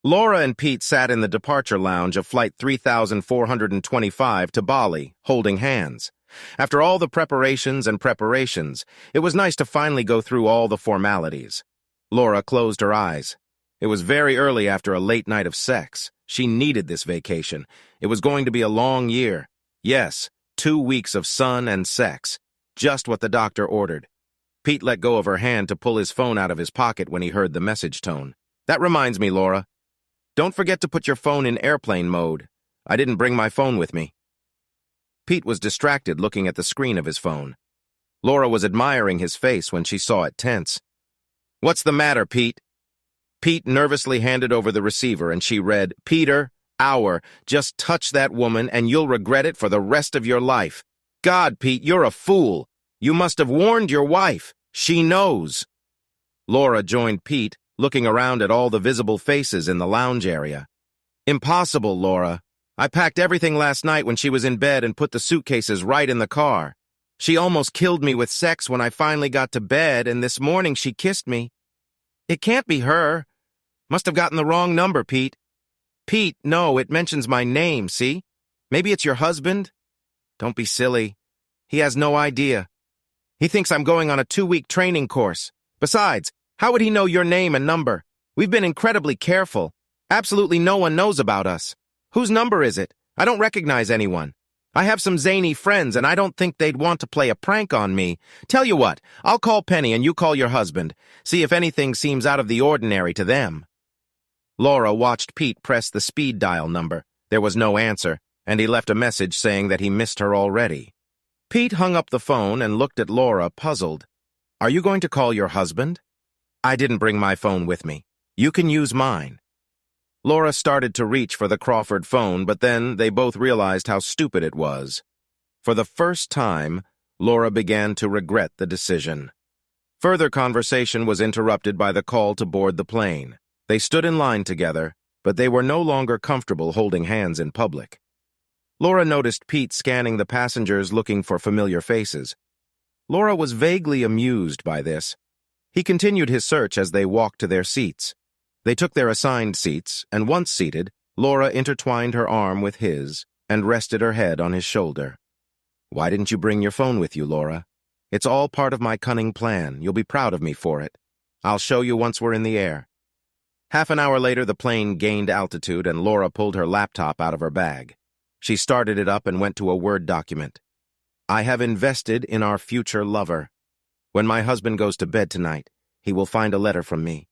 Laura and Pete sat in the departure lounge of Flight 3425 to Bali, holding hands. After all the preparations, it was nice to finally go through all the formalities. Laura closed her eyes. It was very early after a late night of sex. She needed this vacation. It was going to be a long year. Yes, 2 weeks of sun and sex. Just what the doctor ordered. Pete let go of her hand to pull his phone out of his pocket when he heard the message tone. That reminds me, Laura. Don't forget to put your phone in airplane mode. I didn't bring my phone with me. Pete was distracted looking at the screen of his phone. Laura was admiring his face when she saw it tense. What's the matter, Pete? Pete nervously handed over the receiver and she read, Peter, just touch that woman and you'll regret it for the rest of your life. God, Pete, you're a fool. You must have warned your wife. She knows. Laura joined Pete, looking around at all the visible faces in the lounge area. Impossible, Laura. I packed everything last night when she was in bed and put the suitcases right in the car. She almost killed me with sex when I finally got to bed, and this morning she kissed me. It can't be her. Must have gotten the wrong number, Pete. Pete, no, it mentions my name, see? Maybe it's your husband? Don't be silly. He has no idea. He thinks I'm going on a 2-week training course. Besides, how would he know your name and number? We've been incredibly careful. Absolutely no one knows about us. Whose number is it? I don't recognize anyone. I have some zany friends, and I don't think they'd want to play a prank on me. Tell you what, I'll call Penny and you call your husband. See if anything seems out of the ordinary to them. Laura watched Pete press the speed dial number. There was no answer, and he left a message saying that he missed her already. Pete hung up the phone and looked at Laura, puzzled. Are you going to call your husband? I didn't bring my phone with me. You can use mine. Laura started to reach for the Crawford phone, but then they both realized how stupid it was. For the first time, Laura began to regret the decision. Further conversation was interrupted by the call to board the plane. They stood in line together, but they were no longer comfortable holding hands in public. Laura noticed Pete scanning the passengers looking for familiar faces. Laura was vaguely amused by this. He continued his search as they walked to their seats. They took their assigned seats, and once seated, Laura intertwined her arm with his and rested her head on his shoulder. Why didn't you bring your phone with you, Laura? It's all part of my cunning plan. You'll be proud of me for it. I'll show you once we're in the air. Half an hour later, the plane gained altitude, and Laura pulled her laptop out of her bag. She started it up and went to a Word document. I have invested in our future lover. When my husband goes to bed tonight, he will find a letter from me.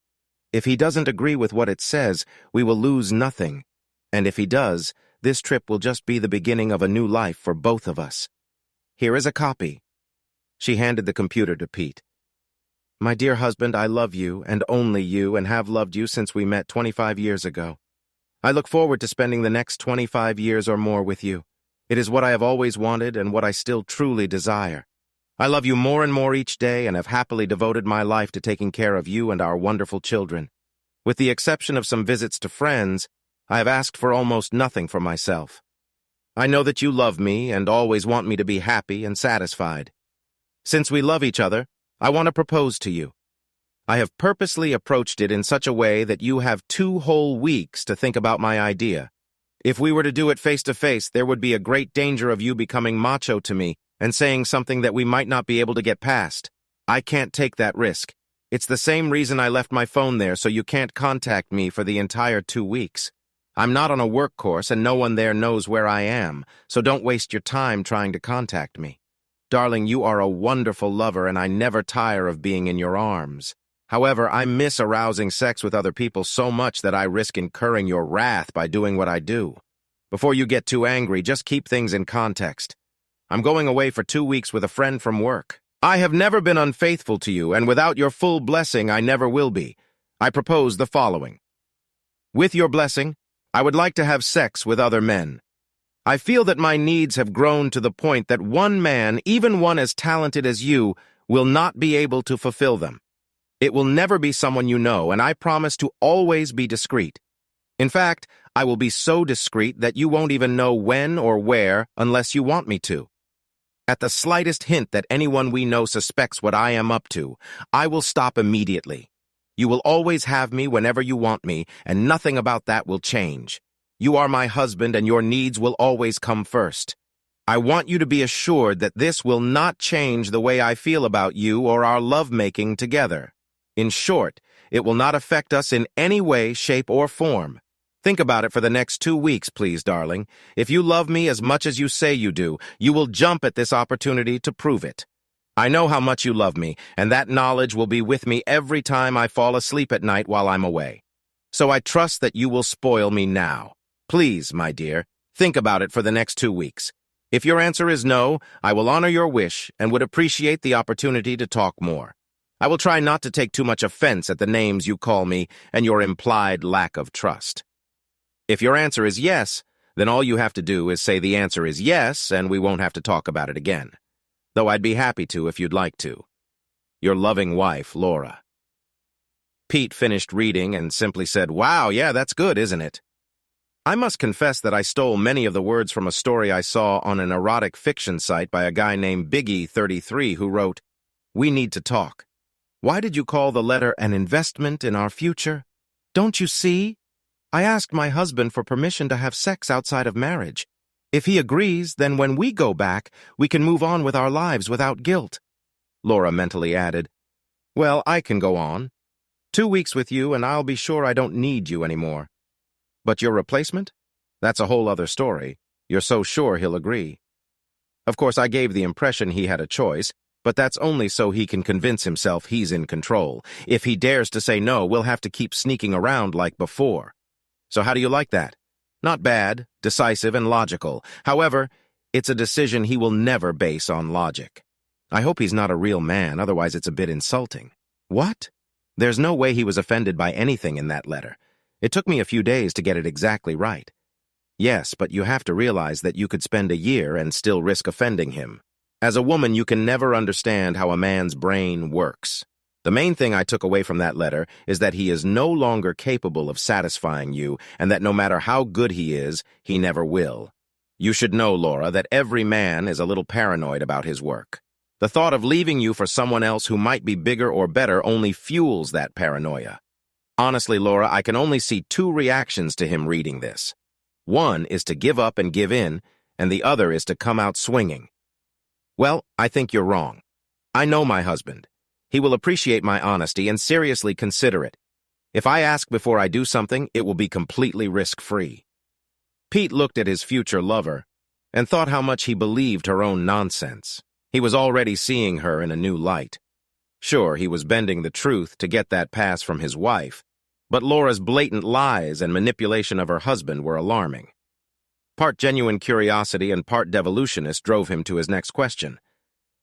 If he doesn't agree with what it says, we will lose nothing. And if he does, this trip will just be the beginning of a new life for both of us. Here is a copy. She handed the computer to Pete. My dear husband, I love you, and only you, and have loved you since we met 25 years ago. I look forward to spending the next 25 years or more with you. It is what I have always wanted and what I still truly desire. I love you more and more each day and have happily devoted my life to taking care of you and our wonderful children. With the exception of some visits to friends, I have asked for almost nothing for myself. I know that you love me and always want me to be happy and satisfied. Since we love each other, I want to propose to you. I have purposely approached it in such a way that you have 2 whole weeks to think about my idea. If we were to do it face-to-face, there would be a great danger of you becoming macho to me and saying something that we might not be able to get past. I can't take that risk. It's the same reason I left my phone there, so you can't contact me for the entire 2 weeks. I'm not on a work course and no one there knows where I am, so don't waste your time trying to contact me. Darling, you are a wonderful lover and I never tire of being in your arms. However, I miss arousing sex with other people so much that I risk incurring your wrath by doing what I do. Before you get too angry, just keep things in context. I'm going away for 2 weeks with a friend from work. I have never been unfaithful to you, and without your full blessing, I never will be. I propose the following. With your blessing, I would like to have sex with other men. I feel that my needs have grown to the point that one man, even one as talented as you, will not be able to fulfill them. It will never be someone you know, and I promise to always be discreet. In fact, I will be so discreet that you won't even know when or where unless you want me to. At the slightest hint that anyone we know suspects what I am up to, I will stop immediately. You will always have me whenever you want me, and nothing about that will change. You are my husband, and your needs will always come first. I want you to be assured that this will not change the way I feel about you or our lovemaking together. In short, it will not affect us in any way, shape, or form. Think about it for the next 2 weeks, please, darling. If you love me as much as you say you do, you will jump at this opportunity to prove it. I know how much you love me, and that knowledge will be with me every time I fall asleep at night while I'm away. So I trust that you will spoil me now. Please, my dear, think about it for the next 2 weeks. If your answer is no, I will honor your wish and would appreciate the opportunity to talk more. I will try not to take too much offense at the names you call me and your implied lack of trust. If your answer is yes, then all you have to do is say the answer is yes, and we won't have to talk about it again. Though I'd be happy to if you'd like to. Your loving wife, Laura. Pete finished reading and simply said, "Wow, yeah, that's good, isn't it?" I must confess that I stole many of the words from a story I saw on an erotic fiction site by a guy named Biggie33 who wrote, "We need to talk. Why did you call the letter an investment in our future? Don't you see? I asked my husband for permission to have sex outside of marriage. If he agrees, then when we go back, we can move on with our lives without guilt." Laura mentally added, "Well, I can go on. 2 weeks with you and I'll be sure I don't need you anymore. But your replacement? That's a whole other story. You're so sure he'll agree." Of course, I gave the impression he had a choice, but that's only so he can convince himself he's in control. If he dares to say no, we'll have to keep sneaking around like before. So how do you like that? Not bad, decisive, and logical. However, it's a decision he will never base on logic. I hope he's not a real man, otherwise it's a bit insulting. What? There's no way he was offended by anything in that letter. It took me a few days to get it exactly right. Yes, but you have to realize that you could spend a year and still risk offending him. As a woman, you can never understand how a man's brain works. The main thing I took away from that letter is that he is no longer capable of satisfying you, and that no matter how good he is, he never will. You should know, Laura, that every man is a little paranoid about his work. The thought of leaving you for someone else who might be bigger or better only fuels that paranoia. Honestly, Laura, I can only see 2 reactions to him reading this. One is to give up and give in, and the other is to come out swinging. Well, I think you're wrong. I know my husband. He will appreciate my honesty and seriously consider it. If I ask before I do something, it will be completely risk-free. Pete looked at his future lover and thought how much he believed her own nonsense. He was already seeing her in a new light. Sure, he was bending the truth to get that pass from his wife, but Laura's blatant lies and manipulation of her husband were alarming. Part genuine curiosity and part devolutionist drove him to his next question.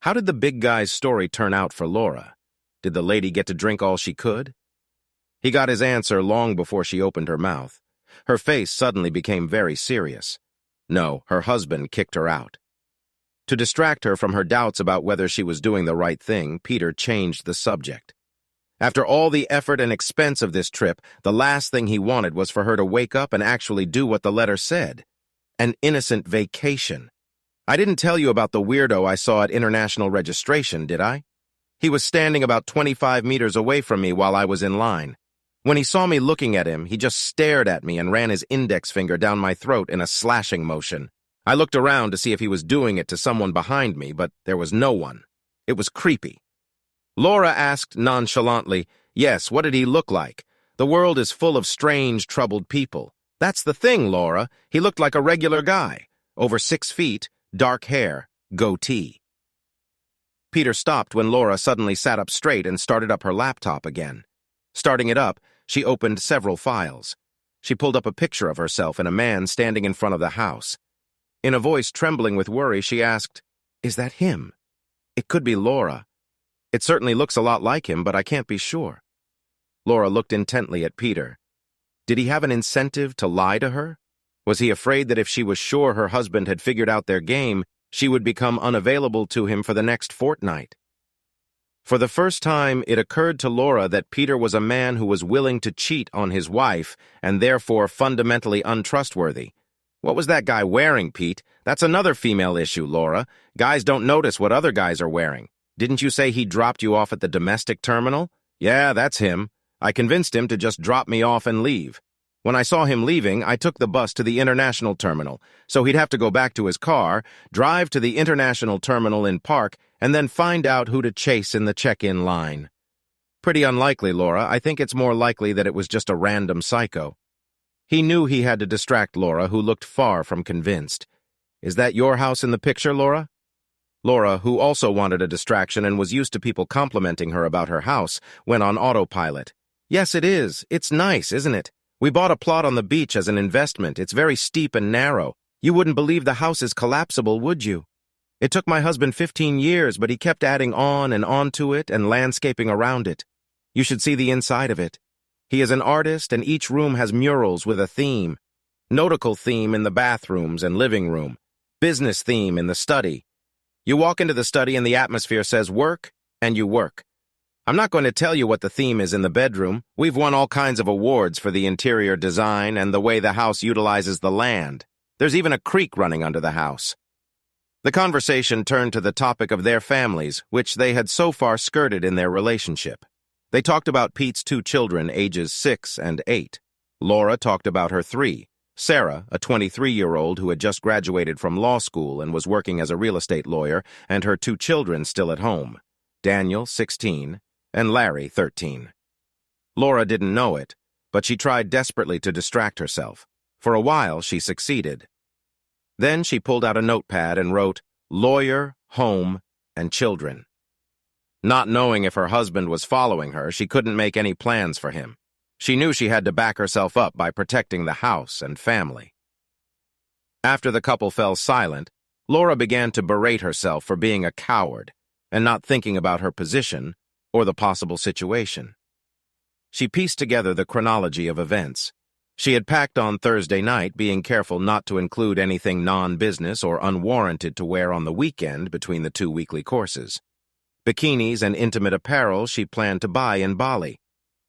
How did the big guy's story turn out for Laura? Did the lady get to drink all she could? He got his answer long before she opened her mouth. Her face suddenly became very serious. No, her husband kicked her out. To distract her from her doubts about whether she was doing the right thing, Peter changed the subject. After all the effort and expense of this trip, the last thing he wanted was for her to wake up and actually do what the letter said. An innocent vacation. I didn't tell you about the weirdo I saw at international registration, did I? He was standing about 25 meters away from me while I was in line. When he saw me looking at him, he just stared at me and ran his index finger down my throat in a slashing motion. I looked around to see if he was doing it to someone behind me, but there was no one. It was creepy. Laura asked nonchalantly, "Yes, what did he look like? The world is full of strange, troubled people." "That's the thing, Laura. He looked like a regular guy. Over 6 feet, dark hair, goatee." Peter stopped when Laura suddenly sat up straight and started up her laptop again. Starting it up, she opened several files. She pulled up a picture of herself and a man standing in front of the house. In a voice trembling with worry, she asked, "Is that him? It could be Laura. It certainly looks a lot like him, but I can't be sure." Laura looked intently at Peter. Did he have an incentive to lie to her? Was he afraid that if she was sure her husband had figured out their game, she would become unavailable to him for the next fortnight? For the first time, it occurred to Laura that Peter was a man who was willing to cheat on his wife and therefore fundamentally untrustworthy. What was that guy wearing, Pete? That's another female issue, Laura. Guys don't notice what other guys are wearing. Didn't you say he dropped you off at the domestic terminal? Yeah, that's him. I convinced him to just drop me off and leave. When I saw him leaving, I took the bus to the international terminal, so he'd have to go back to his car, drive to the international terminal in Park, and then find out who to chase in the check-in line. Pretty unlikely, Laura. I think it's more likely that it was just a random psycho. He knew he had to distract Laura, who looked far from convinced. Is that your house in the picture, Laura? Laura, who also wanted a distraction and was used to people complimenting her about her house, went on autopilot. Yes, it is. It's nice, isn't it? We bought a plot on the beach as an investment. It's very steep and narrow. You wouldn't believe the house is collapsible, would you? It took my husband 15 years, but he kept adding on and on to it and landscaping around it. You should see the inside of it. He is an artist, and each room has murals with a theme. Nautical theme in the bathrooms and living room. Business theme in the study. You walk into the study and the atmosphere says work, and you work. I'm not going to tell you what the theme is in the bedroom. We've won all kinds of awards for the interior design and the way the house utilizes the land. There's even a creek running under the house. The conversation turned to the topic of their families, which they had so far skirted in their relationship. They talked about Pete's 2 children, ages 6 and 8. Laura talked about her 3. Sarah, a 23-year-old who had just graduated from law school and was working as a real estate lawyer, and her 2 children still at home. Daniel, 16, and Larry, 13. Laura didn't know it, but she tried desperately to distract herself. For a while, she succeeded. Then she pulled out a notepad and wrote, lawyer, home, and children. Not knowing if her husband was following her, she couldn't make any plans for him. She knew she had to back herself up by protecting the house and family. After the couple fell silent, Laura began to berate herself for being a coward and not thinking about her position or the possible situation. She pieced together the chronology of events. She had packed on Thursday night, being careful not to include anything non-business or unwarranted to wear on the weekend between the 2 weekly courses. Bikinis and intimate apparel she planned to buy in Bali.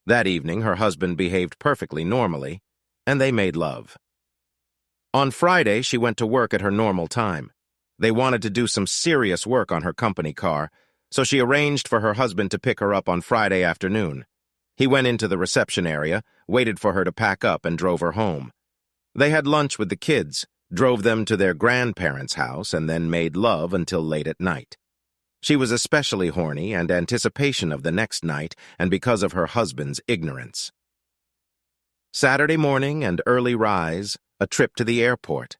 That evening, her husband behaved perfectly normally, and they made love. On Friday, she went to work at her normal time. They wanted to do some serious work on her company car, so she arranged for her husband to pick her up on Friday afternoon. He went into the reception area, waited for her to pack up, and drove her home. They had lunch with the kids, drove them to their grandparents' house, and then made love until late at night. She was especially horny and anticipation of the next night, and because of her husband's ignorance. Saturday morning and early rise, a trip to the airport.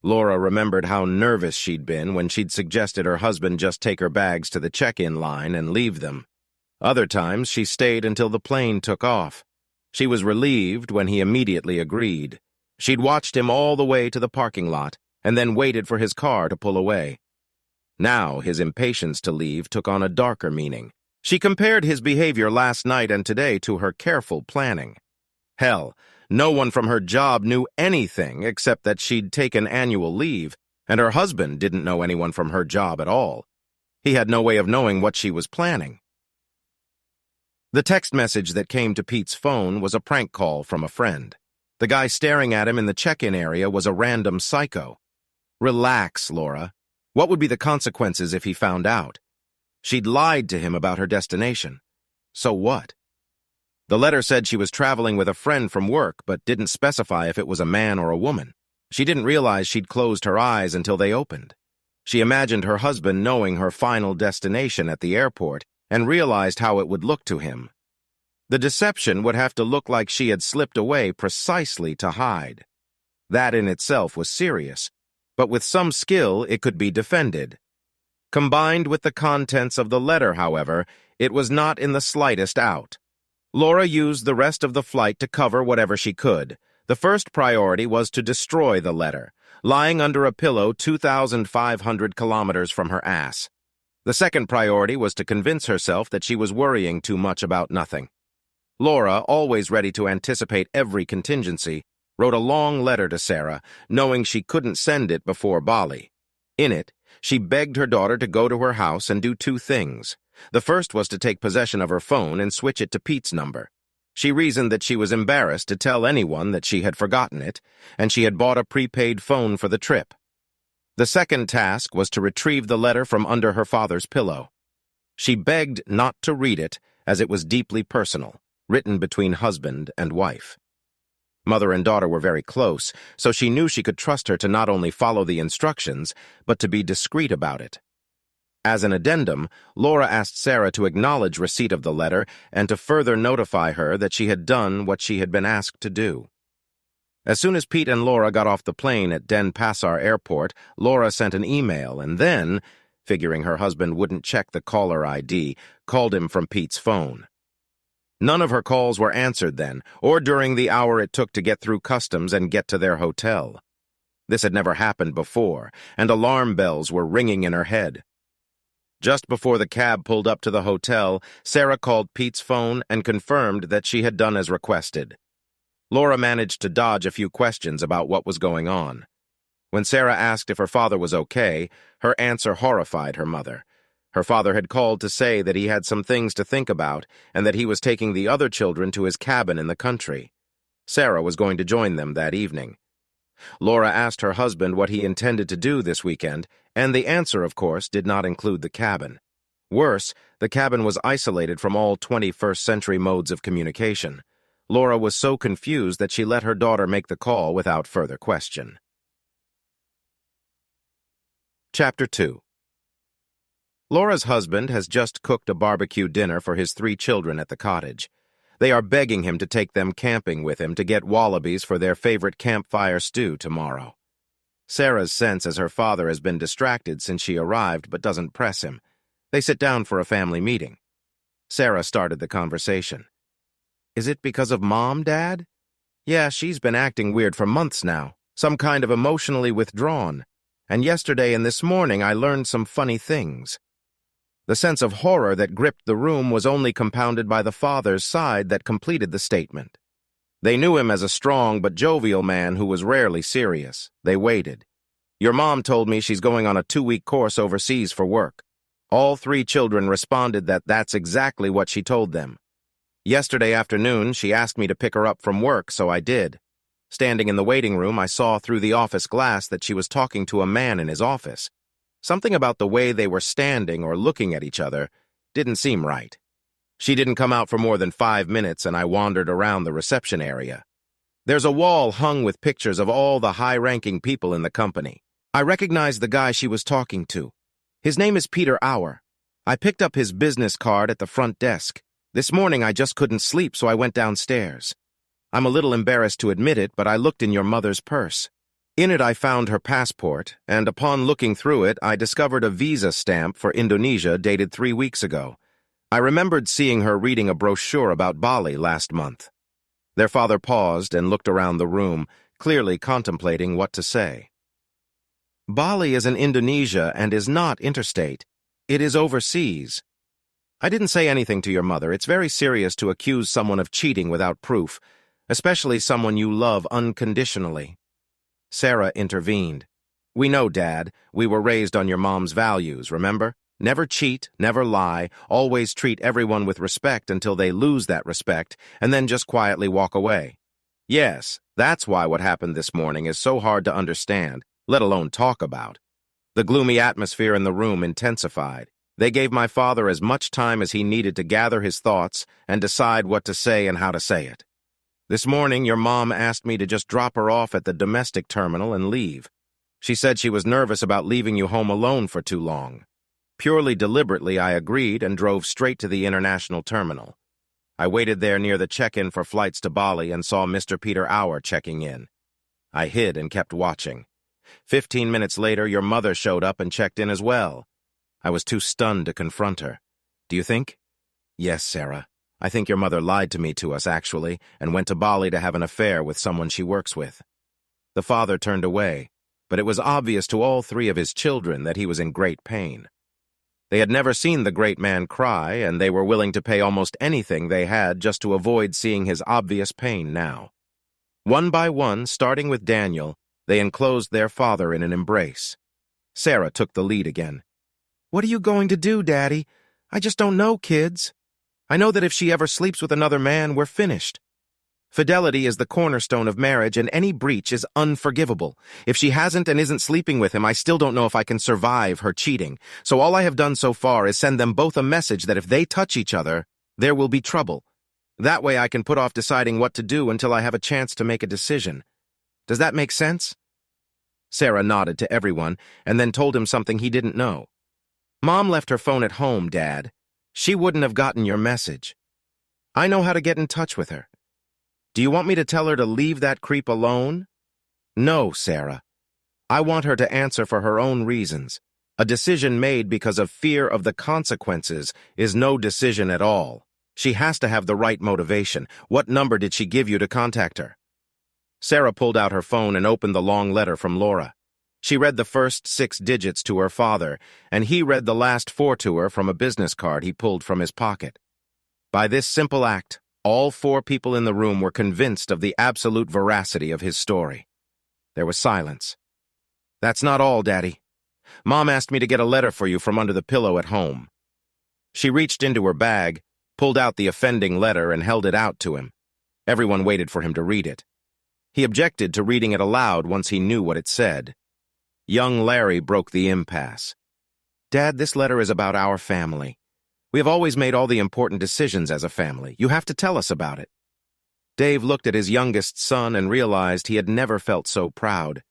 Laura remembered how nervous she'd been when she'd suggested her husband just take her bags to the check-in line and leave them. Other times, she stayed until the plane took off. She was relieved when he immediately agreed. She'd watched him all the way to the parking lot and then waited for his car to pull away. Now, his impatience to leave took on a darker meaning. She compared his behavior last night and today to her careful planning. Hell, no one from her job knew anything except that she'd taken annual leave, and her husband didn't know anyone from her job at all. He had no way of knowing what she was planning. The text message that came to Pete's phone was a prank call from a friend. The guy staring at him in the check-in area was a random psycho. Relax, Laura. What would be the consequences if he found out? She'd lied to him about her destination. So what? The letter said she was traveling with a friend from work, but didn't specify if it was a man or a woman. She didn't realize she'd closed her eyes until they opened. She imagined her husband knowing her final destination at the airport and realized how it would look to him. The deception would have to look like she had slipped away precisely to hide. That in itself was serious, but with some skill it could be defended. Combined with the contents of the letter, however, it was not in the slightest out. Laura used the rest of the flight to cover whatever she could. The first priority was to destroy the letter, lying under a pillow 2,500 kilometers from her ass. The second priority was to convince herself that she was worrying too much about nothing. Laura, always ready to anticipate every contingency, wrote a long letter to Sarah, knowing she couldn't send it before Bali. In it, she begged her daughter to go to her house and do 2 things. The first was to take possession of her phone and switch it to Pete's number. She reasoned that she was embarrassed to tell anyone that she had forgotten it, and she had bought a prepaid phone for the trip. The second task was to retrieve the letter from under her father's pillow. She begged not to read it, as it was deeply personal. written between husband and wife. Mother and daughter were very close, so she knew she could trust her to not only follow the instructions, but to be discreet about it. As an addendum, Laura asked Sarah to acknowledge receipt of the letter and to further notify her that she had done what she had been asked to do. As soon as Pete and Laura got off the plane at Denpasar Airport, Laura sent an email and then, figuring her husband wouldn't check the caller ID, called him from Pete's phone. None of her calls were answered then, or during the hour it took to get through customs and get to their hotel. This had never happened before, and alarm bells were ringing in her head. Just before the cab pulled up to the hotel, Sarah called Pete's phone and confirmed that she had done as requested. Laura managed to dodge a few questions about what was going on. When Sarah asked if her father was okay, her answer horrified her mother. Her father had called to say that he had some things to think about and that he was taking the other children to his cabin in the country. Sarah was going to join them that evening. Laura asked her husband what he intended to do this weekend, and the answer, of course, did not include the cabin. Worse, the cabin was isolated from all 21st century modes of communication. Laura was so confused that she let her daughter make the call without further question. Chapter 2. Laura's husband has just cooked a barbecue dinner for his 3 children at the cottage. They are begging him to take them camping with him to get wallabies for their favorite campfire stew tomorrow. Sarah's sense as her father has been distracted since she arrived but doesn't press him. They sit down for a family meeting. Sarah started the conversation. Is it because of Mom, Dad? Yeah, she's been acting weird for months now, some kind of emotionally withdrawn. And yesterday and this morning I learned some funny things. The sense of horror that gripped the room was only compounded by the father's side that completed the statement. They knew him as a strong but jovial man who was rarely serious. They waited. Your mom told me she's going on a 2-week course overseas for work. All 3 children responded that that's exactly what she told them. Yesterday afternoon, she asked me to pick her up from work, so I did. Standing in the waiting room, I saw through the office glass that she was talking to a man in his office. Something about the way they were standing or looking at each other didn't seem right. She didn't come out for more than 5 minutes, and I wandered around the reception area. There's a wall hung with pictures of all the high-ranking people in the company. I recognized the guy she was talking to. His name is Peter Auer. I picked up his business card at the front desk. This morning I just couldn't sleep, so I went downstairs. I'm a little embarrassed to admit it, but I looked in your mother's purse. In it I found her passport, and upon looking through it, I discovered a visa stamp for Indonesia dated 3 weeks ago. I remembered seeing her reading a brochure about Bali last month. Their father paused and looked around the room, clearly contemplating what to say. Bali is in Indonesia and is not interstate. It is overseas. I didn't say anything to your mother. It's very serious to accuse someone of cheating without proof, especially someone you love unconditionally. Sarah intervened. We know, Dad. We were raised on your mom's values, remember? Never cheat, never lie, always treat everyone with respect until they lose that respect, and then just quietly walk away. Yes, that's why what happened this morning is so hard to understand, let alone talk about. The gloomy atmosphere in the room intensified. They gave my father as much time as he needed to gather his thoughts and decide what to say and how to say it. This morning, your mom asked me to just drop her off at the domestic terminal and leave. She said she was nervous about leaving you home alone for too long. Purely deliberately, I agreed and drove straight to the international terminal. I waited there near the check-in for flights to Bali and saw Mr. Peter Auer checking in. I hid and kept watching. 15 minutes later, your mother showed up and checked in as well. I was too stunned to confront her. Do you think? Yes, Sarah. I think your mother lied to us, actually, and went to Bali to have an affair with someone she works with. The father turned away, but it was obvious to all 3 of his children that he was in great pain. They had never seen the great man cry, and they were willing to pay almost anything they had just to avoid seeing his obvious pain now. One by one, starting with Daniel, they enclosed their father in an embrace. Sarah took the lead again. What are you going to do, Daddy? I just don't know, kids. I know that if she ever sleeps with another man, we're finished. Fidelity is the cornerstone of marriage, and any breach is unforgivable. If she hasn't and isn't sleeping with him, I still don't know if I can survive her cheating. So all I have done so far is send them both a message that if they touch each other, there will be trouble. That way I can put off deciding what to do until I have a chance to make a decision. Does that make sense?" Sarah nodded to everyone and then told him something he didn't know. "Mom left her phone at home, Dad. She wouldn't have gotten your message. I know how to get in touch with her. Do you want me to tell her to leave that creep alone?" "No, Sarah. I want her to answer for her own reasons. A decision made because of fear of the consequences is no decision at all. She has to have the right motivation. What number did she give you to contact her?" Sarah pulled out her phone and opened the long letter from Laura. She read the first 6 digits to her father, and he read the last 4 to her from a business card he pulled from his pocket. By this simple act, all 4 people in the room were convinced of the absolute veracity of his story. There was silence. "That's not all, Daddy. Mom asked me to get a letter for you from under the pillow at home." She reached into her bag, pulled out the offending letter, and held it out to him. Everyone waited for him to read it. He objected to reading it aloud once he knew what it said. Young Larry broke the impasse. "Dad, this letter is about our family. We have always made all the important decisions as a family. You have to tell us about it." Dave looked at his youngest son and realized he had never felt so proud.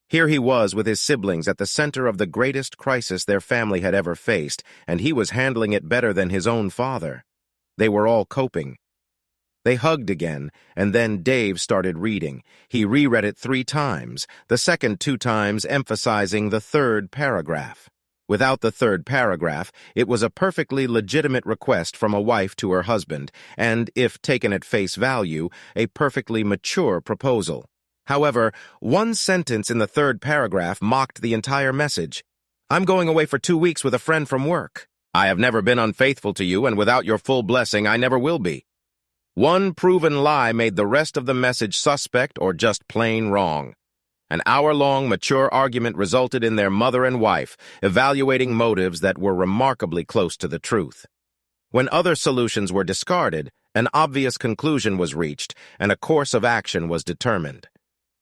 Here he was with his siblings at the center of the greatest crisis their family had ever faced, and he was handling it better than his own father. They were all coping. They hugged again, and then Dave started reading. He reread it 3 times, the second 2 times emphasizing the 3rd paragraph. Without the 3rd paragraph, it was a perfectly legitimate request from a wife to her husband, and, if taken at face value, a perfectly mature proposal. However, one sentence in the 3rd paragraph mocked the entire message. "I'm going away for 2 weeks with a friend from work. I have never been unfaithful to you, and without your full blessing, I never will be." One proven lie made the rest of the message suspect or just plain wrong. An hour-long mature argument resulted in their mother and wife evaluating motives that were remarkably close to the truth. When other solutions were discarded, an obvious conclusion was reached, and a course of action was determined.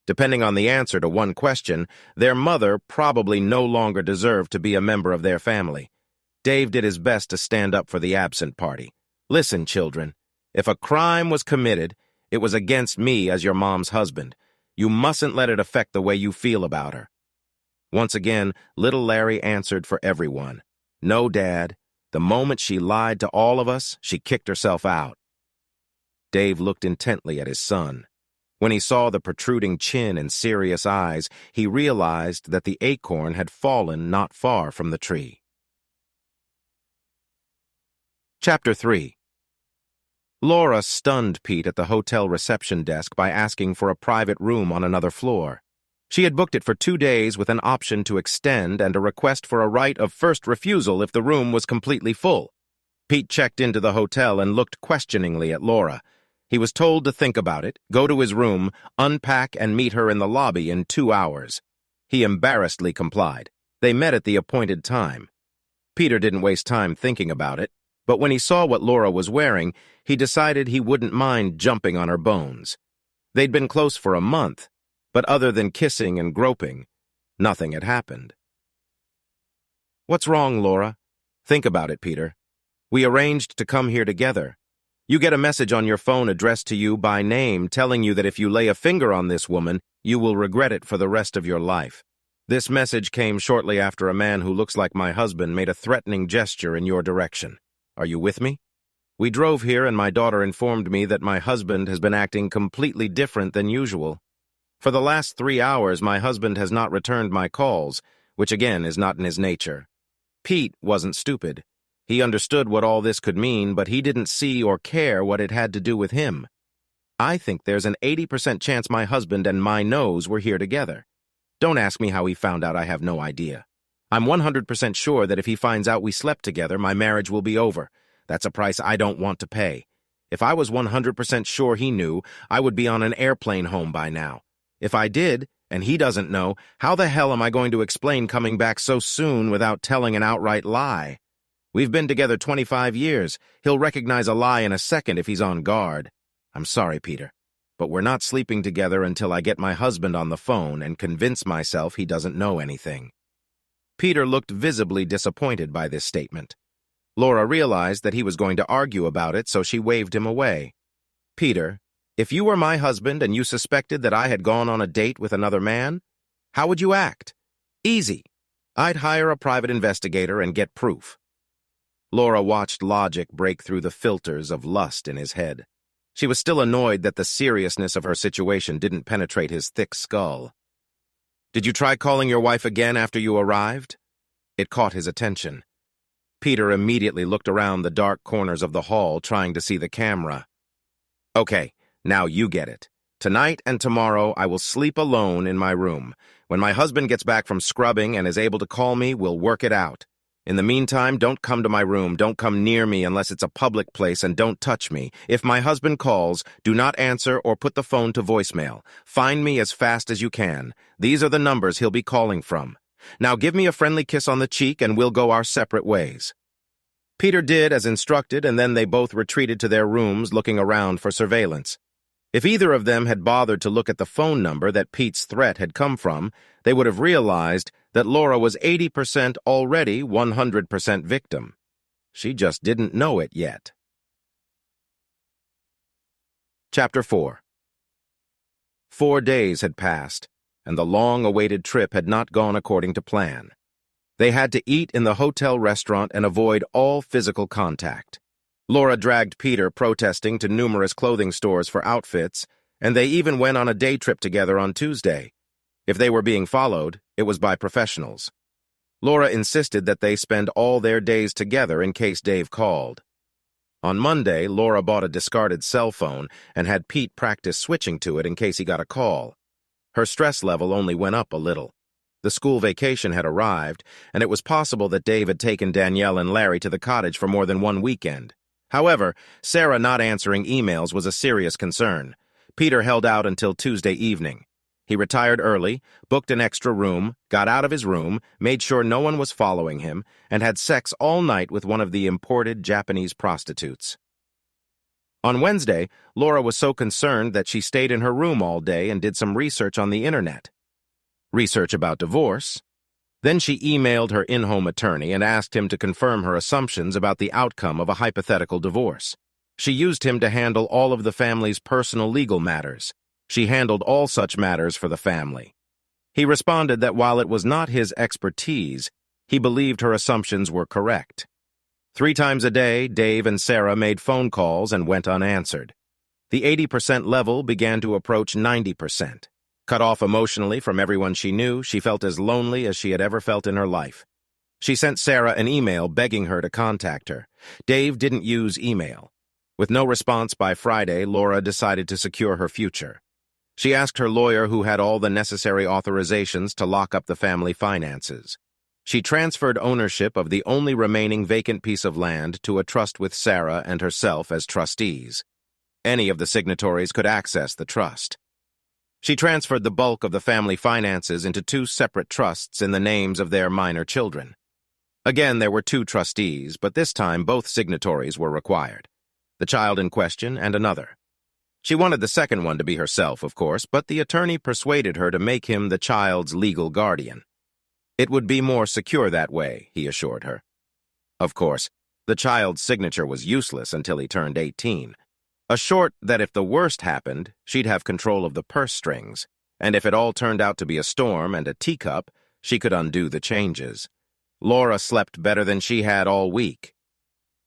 Depending on the answer to one question, their mother probably no longer deserved to be a member of their family. Dave did his best to stand up for the absent party. "Listen, children. If a crime was committed, it was against me as your mom's husband. You mustn't let it affect the way you feel about her." Once again, little Larry answered for everyone. "No, Dad. The moment she lied to all of us, she kicked herself out." Dave looked intently at his son. When he saw the protruding chin and serious eyes, he realized that the acorn had fallen not far from the tree. Chapter 3. Laura stunned Pete at the hotel reception desk by asking for a private room on another floor. She had booked it for 2 days with an option to extend and a request for a right of first refusal if the room was completely full. Pete checked into the hotel and looked questioningly at Laura. He was told to think about it, go to his room, unpack, and meet her in the lobby in 2 hours. He embarrassedly complied. They met at the appointed time. Peter didn't waste time thinking about it, but when he saw what Laura was wearing, he decided he wouldn't mind jumping on her bones. They'd been close for a month, but other than kissing and groping, nothing had happened. "What's wrong, Laura?" "Think about it, Peter. We arranged to come here together. You get a message on your phone addressed to you by name telling you that if you lay a finger on this woman, you will regret it for the rest of your life. This message came shortly after a man who looks like my husband made a threatening gesture in your direction. Are you with me? We drove here and my daughter informed me that my husband has been acting completely different than usual. For the last 3 hours, my husband has not returned my calls, which again is not in his nature. Pete wasn't stupid. He understood what all this could mean, but he didn't see or care what it had to do with him. I think there's an 80% chance my husband and my nose were here together. Don't ask me how he found out. I have no idea. I'm 100% sure that if he finds out we slept together, my marriage will be over. That's a price I don't want to pay. If I was 100% sure he knew, I would be on an airplane home by now. If I did, and he doesn't know, how the hell am I going to explain coming back so soon without telling an outright lie? We've been together 25 years. He'll recognize a lie in a second if he's on guard. I'm sorry, Peter, but we're not sleeping together until I get my husband on the phone and convince myself he doesn't know anything. Peter looked visibly disappointed by this statement. Laura realized that he was going to argue about it, so she waved him away. Peter, if you were my husband and you suspected that I had gone on a date with another man, how would you act? Easy. I'd hire a private investigator and get proof. Laura watched logic break through the filters of lust in his head. She was still annoyed that the seriousness of her situation didn't penetrate his thick skull. Did you try calling your wife again after you arrived? It caught his attention. Peter immediately looked around the dark corners of the hall, trying to see the camera. Okay, now you get it. Tonight and tomorrow I will sleep alone in my room. When my husband gets back from scrubbing and is able to call me, we'll work it out. In the meantime, don't come to my room, don't come near me unless it's a public place, and don't touch me. If my husband calls, do not answer or put the phone to voicemail. Find me as fast as you can. These are the numbers he'll be calling from. Now give me a friendly kiss on the cheek and we'll go our separate ways. Peter did as instructed, and then they both retreated to their rooms, looking around for surveillance. If either of them had bothered to look at the phone number that Pete's threat had come from, they would have realized that Laura was 80% already 100% victim. She just didn't know it yet. Chapter 4. 4 days had passed, and the long-awaited trip had not gone according to plan. They had to eat in the hotel restaurant and avoid all physical contact. Laura dragged Peter protesting to numerous clothing stores for outfits, and they even went on a day trip together on Tuesday. If they were being followed, it was by professionals. Laura insisted that they spend all their days together in case Dave called. On Monday, Laura bought a discarded cell phone and had Pete practice switching to it in case he got a call. Her stress level only went up a little. The school vacation had arrived, and it was possible that Dave had taken Danielle and Larry to the cottage for more than one weekend. However, Sarah not answering emails was a serious concern. Peter held out until Tuesday evening. He retired early, booked an extra room, got out of his room, made sure no one was following him, and had sex all night with one of the imported Japanese prostitutes. On Wednesday, Laura was so concerned that she stayed in her room all day and did some research on the internet. Research about divorce. Then she emailed her in-home attorney and asked him to confirm her assumptions about the outcome of a hypothetical divorce. She used him to handle all of the family's personal legal matters. She handled all such matters for the family. He responded that while it was not his expertise, he believed her assumptions were correct. 3 times a day, Dave and Sarah made phone calls and went unanswered. The 80% level began to approach 90%. Cut off emotionally from everyone she knew, she felt as lonely as she had ever felt in her life. She sent Sarah an email begging her to contact her. Dave didn't use email. With no response by Friday, Laura decided to secure her future. She asked her lawyer, who had all the necessary authorizations, to lock up the family finances. She transferred ownership of the only remaining vacant piece of land to a trust with Sarah and herself as trustees. Any of the signatories could access the trust. She transferred the bulk of the family finances into 2 separate trusts in the names of their minor children. Again, there were 2 trustees, but this time both signatories were required. The child in question and another. She wanted the second one to be herself, of course, but the attorney persuaded her to make him the child's legal guardian. It would be more secure that way, he assured her. Of course, the child's signature was useless until he turned 18. Assured that if the worst happened, she'd have control of the purse strings, and if it all turned out to be a storm and a teacup, she could undo the changes. Laura slept better than she had all week.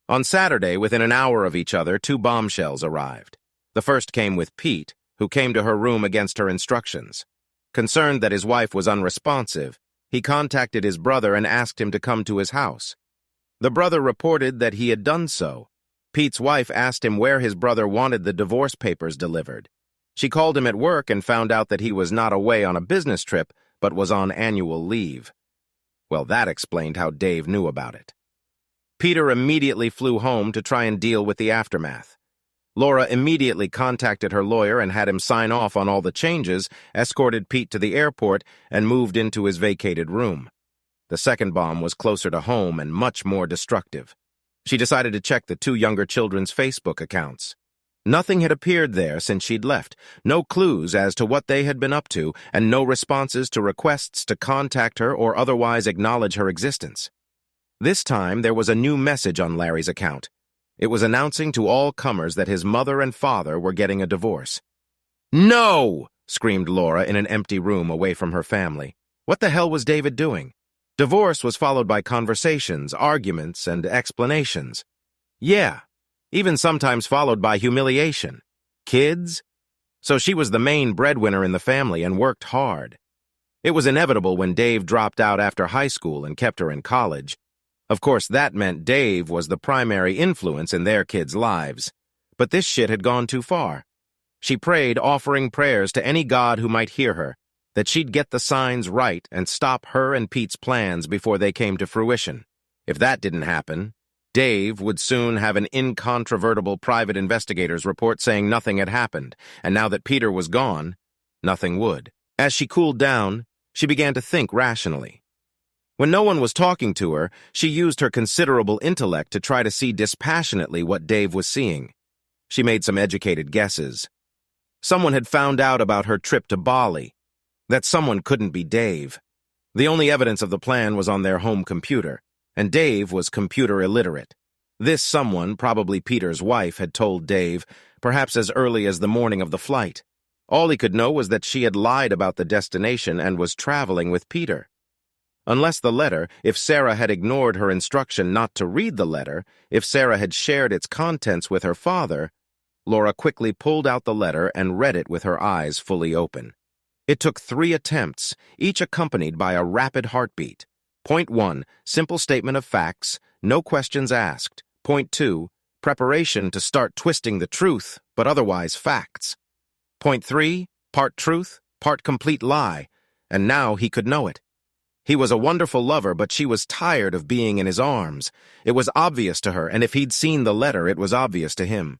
On Saturday, within an hour of each other, 2 bombshells arrived. The first came with Pete, who came to her room against her instructions. Concerned that his wife was unresponsive, he contacted his brother and asked him to come to his house. The brother reported that he had done so. Pete's wife asked him where his brother wanted the divorce papers delivered. She called him at work and found out that he was not away on a business trip, but was on annual leave. Well, that explained how Dave knew about it. Peter immediately flew home to try and deal with the aftermath. Laura immediately contacted her lawyer and had him sign off on all the changes, escorted Pete to the airport, and moved into his vacated room. The second bomb was closer to home and much more destructive. She decided to check the 2 younger children's Facebook accounts. Nothing had appeared there since she'd left, no clues as to what they had been up to, and no responses to requests to contact her or otherwise acknowledge her existence. This time, there was a new message on Larry's account. It was announcing to all comers that his mother and father were getting a divorce. "No!" screamed Laura in an empty room away from her family. What the hell was David doing? Divorce was followed by conversations, arguments, and explanations. Yeah, even sometimes followed by humiliation. Kids? So she was the main breadwinner in the family and worked hard. It was inevitable when Dave dropped out after high school and kept her in college. Of course, that meant Dave was the primary influence in their kids' lives. But this shit had gone too far. She prayed, offering prayers to any god who might hear her, that she'd get the signs right and stop her and Pete's plans before they came to fruition. If that didn't happen, Dave would soon have an incontrovertible private investigator's report saying nothing had happened, and now that Peter was gone, nothing would. As she cooled down, she began to think rationally. When no one was talking to her, she used her considerable intellect to try to see dispassionately what Dave was seeing. She made some educated guesses. Someone had found out about her trip to Bali. That someone couldn't be Dave. The only evidence of the plan was on their home computer, and Dave was computer illiterate. This someone, probably Peter's wife, had told Dave, perhaps as early as the morning of the flight. All he could know was that she had lied about the destination and was traveling with Peter. Unless the letter, if Sarah had ignored her instruction not to read the letter, if Sarah had shared its contents with her father, Laura quickly pulled out the letter and read it with her eyes fully open. It took 3 attempts, each accompanied by a rapid heartbeat. Point 1, simple statement of facts, no questions asked. Point 2, preparation to start twisting the truth, but otherwise facts. Point 3, part truth, part complete lie, and now he could know it. He was a wonderful lover, but she was tired of being in his arms. It was obvious to her, and if he'd seen the letter, it was obvious to him.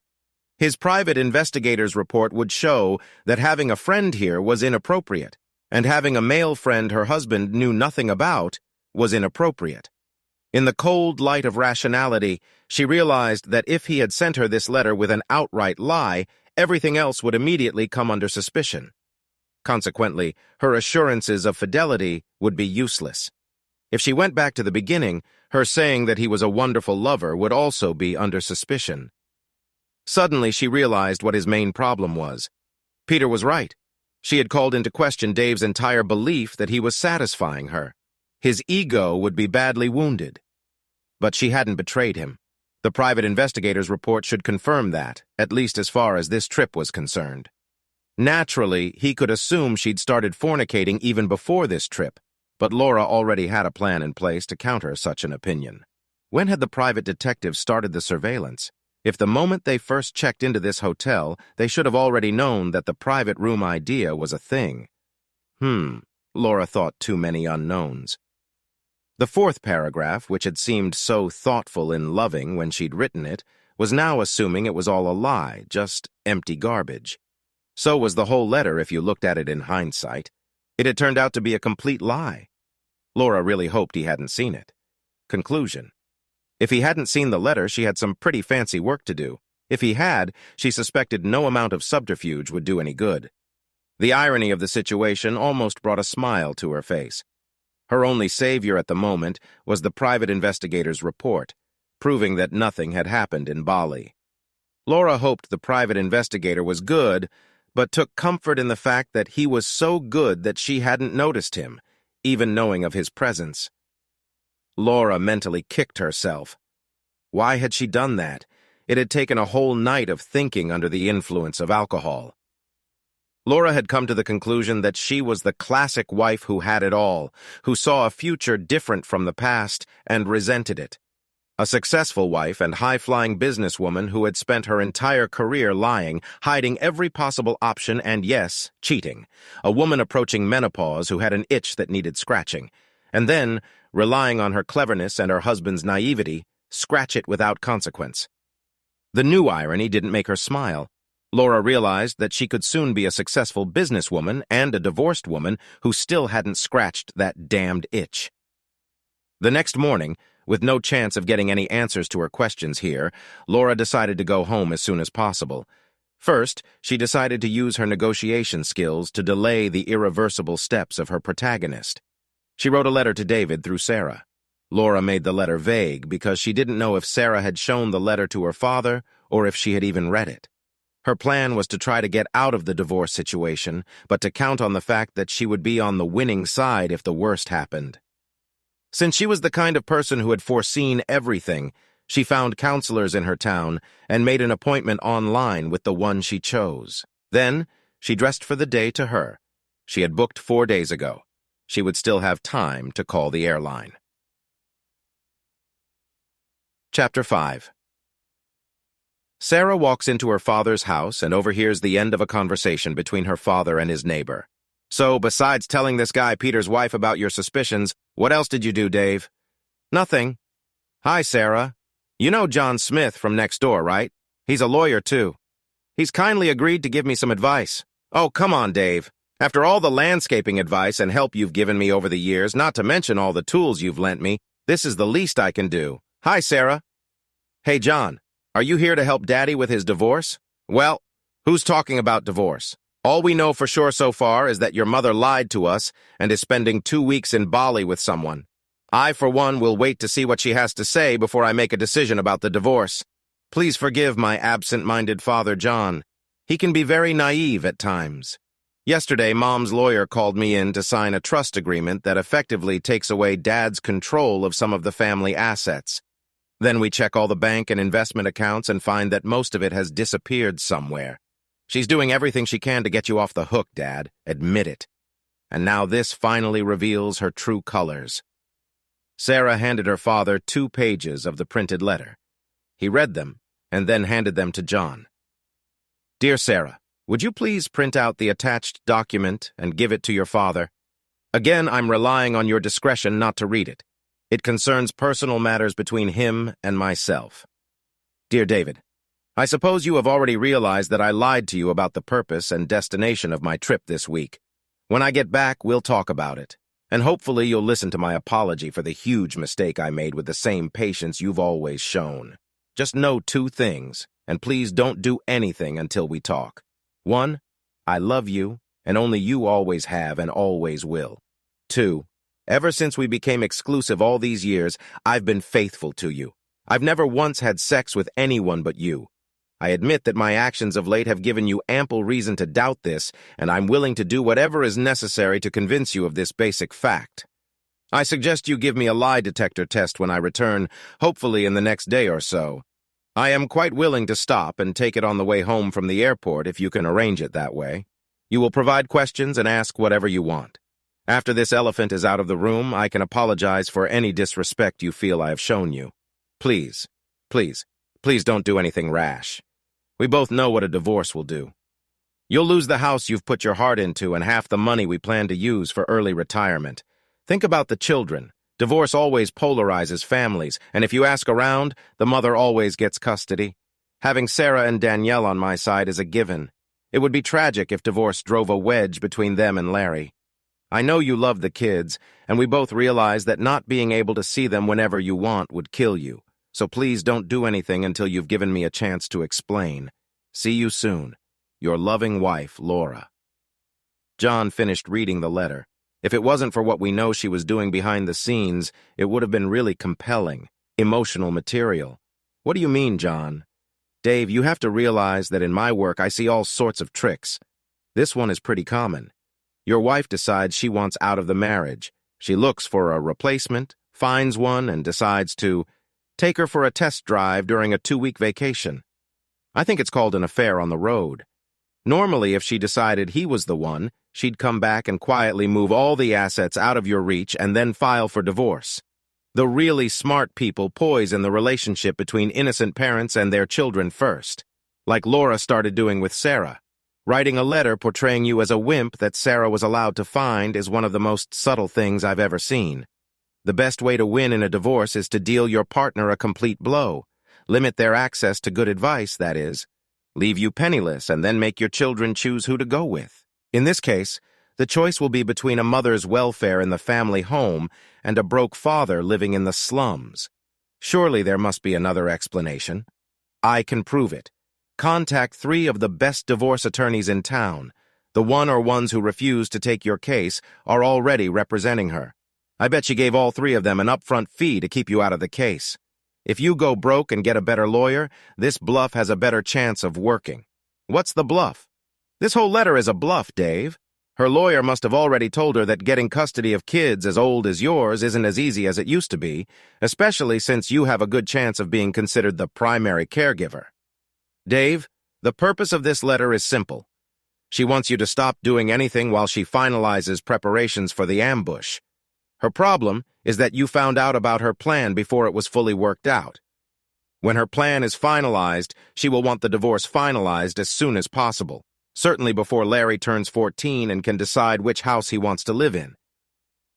His private investigator's report would show that having a friend here was inappropriate, and having a male friend her husband knew nothing about was inappropriate. In the cold light of rationality, she realized that if he had sent her this letter with an outright lie, everything else would immediately come under suspicion. Consequently, her assurances of fidelity would be useless. If she went back to the beginning, her saying that he was a wonderful lover would also be under suspicion. Suddenly, she realized what his main problem was. Peter was right. She had called into question Dave's entire belief that he was satisfying her. His ego would be badly wounded. But she hadn't betrayed him. The private investigator's report should confirm that, at least as far as this trip was concerned. Naturally, he could assume she'd started fornicating even before this trip, but Laura already had a plan in place to counter such an opinion. When had the private detective started the surveillance? If the moment they first checked into this hotel, they should have already known that the private room idea was a thing. Laura thought too many unknowns. The 4th paragraph, which had seemed so thoughtful and loving when she'd written it, was now assuming it was all a lie, just empty garbage. So was the whole letter if you looked at it in hindsight. It had turned out to be a complete lie. Laura really hoped he hadn't seen it. Conclusion. If he hadn't seen the letter, she had some pretty fancy work to do. If he had, she suspected no amount of subterfuge would do any good. The irony of the situation almost brought a smile to her face. Her only savior at the moment was the private investigator's report, proving that nothing had happened in Bali. Laura hoped the private investigator was good, but took comfort in the fact that he was so good that she hadn't noticed him, even knowing of his presence. Laura mentally kicked herself. Why had she done that? It had taken a whole night of thinking under the influence of alcohol. Laura had come to the conclusion that she was the classic wife who had it all, who saw a future different from the past and resented it. A successful wife and high-flying businesswoman who had spent her entire career lying, hiding every possible option and, yes, cheating. A woman approaching menopause who had an itch that needed scratching. And then, relying on her cleverness and her husband's naivety, scratch it without consequence. The new irony didn't make her smile. Laura realized that she could soon be a successful businesswoman and a divorced woman who still hadn't scratched that damned itch. The next morning, with no chance of getting any answers to her questions here, Laura decided to go home as soon as possible. First, she decided to use her negotiation skills to delay the irreversible steps of her protagonist. She wrote a letter to David through Sarah. Laura made the letter vague because she didn't know if Sarah had shown the letter to her father or if she had even read it. Her plan was to try to get out of the divorce situation, but to count on the fact that she would be on the winning side if the worst happened. Since she was the kind of person who had foreseen everything, she found counselors in her town and made an appointment online with the one she chose. Then, she dressed for the day to her. She had booked 4 days ago. She would still have time to call the airline. Chapter 5. Sarah walks into her father's house and overhears the end of a conversation between her father and his neighbor. "So, besides telling this guy Peter's wife about your suspicions, what else did you do, Dave?" "Nothing." "Hi, Sarah. You know John Smith from next door, right? He's a lawyer, too. He's kindly agreed to give me some advice." "Oh, come on, Dave. After all the landscaping advice and help you've given me over the years, not to mention all the tools you've lent me, this is the least I can do. Hi, Sarah." "Hey, John, are you here to help Daddy with his divorce?" "Well, who's talking about divorce? All we know for sure so far is that your mother lied to us and is spending 2 weeks in Bali with someone. I, for one, will wait to see what she has to say before I make a decision about the divorce. Please forgive my absent-minded father, John. He can be very naive at times. Yesterday, Mom's lawyer called me in to sign a trust agreement that effectively takes away Dad's control of some of the family assets. Then we check all the bank and investment accounts and find that most of it has disappeared somewhere. She's doing everything she can to get you off the hook, Dad. Admit it. And now this finally reveals her true colors." Sarah handed her father 2 pages of the printed letter. He read them and then handed them to John. "Dear Sarah, would you please print out the attached document and give it to your father? Again, I'm relying on your discretion not to read it. It concerns personal matters between him and myself. Dear David, I suppose you have already realized that I lied to you about the purpose and destination of my trip this week. When I get back, we'll talk about it. And hopefully you'll listen to my apology for the huge mistake I made with the same patience you've always shown. Just know 2 things, and please don't do anything until we talk. 1, I love you, and only you always have and always will. 2, ever since we became exclusive all these years, I've been faithful to you. I've never once had sex with anyone but you. I admit that my actions of late have given you ample reason to doubt this, and I'm willing to do whatever is necessary to convince you of this basic fact. I suggest you give me a lie detector test when I return, hopefully in the next day or so. I am quite willing to stop and take it on the way home from the airport if you can arrange it that way. You will provide questions and ask whatever you want. After this elephant is out of the room, I can apologize for any disrespect you feel I have shown you. Please, please, please don't do anything rash. We both know what a divorce will do. You'll lose the house you've put your heart into and half the money we plan to use for early retirement. Think about the children. Divorce always polarizes families, and if you ask around, the mother always gets custody. Having Sarah and Danielle on my side is a given. It would be tragic if divorce drove a wedge between them and Larry. I know you love the kids, and we both realize that not being able to see them whenever you want would kill you. So please don't do anything until you've given me a chance to explain. See you soon. Your loving wife, Laura." John finished reading the letter. If it wasn't for what we know she was doing behind the scenes, it would have been really compelling, emotional material. "What do you mean, John?" "Dave, you have to realize that in my work I see all sorts of tricks. This one is pretty common. Your wife decides she wants out of the marriage. She looks for a replacement, finds one, and decides to take her for a test drive during a 2-week vacation. I think it's called an affair on the road. Normally, if she decided he was the one, she'd come back and quietly move all the assets out of your reach and then file for divorce. The really smart people poison the relationship between innocent parents and their children first, like Laura started doing with Sarah. Writing a letter portraying you as a wimp that Sarah was allowed to find is one of the most subtle things I've ever seen. The best way to win in a divorce is to deal your partner a complete blow. Limit their access to good advice, that is. Leave you penniless and then make your children choose who to go with. In this case, the choice will be between a mother's welfare in the family home and a broke father living in the slums. Surely there must be another explanation. I can prove it. Contact 3 of the best divorce attorneys in town. The one or ones who refuse to take your case are already representing her. I bet she gave all three of them an upfront fee to keep you out of the case. If you go broke and get a better lawyer, this bluff has a better chance of working. What's the bluff? This whole letter is a bluff, Dave. Her lawyer must have already told her that getting custody of kids as old as yours isn't as easy as it used to be, especially since you have a good chance of being considered the primary caregiver. Dave, the purpose of this letter is simple. She wants you to stop doing anything while she finalizes preparations for the ambush. Her problem is that you found out about her plan before it was fully worked out. When her plan is finalized, she will want the divorce finalized as soon as possible. Certainly before Larry turns 14 and can decide which house he wants to live in.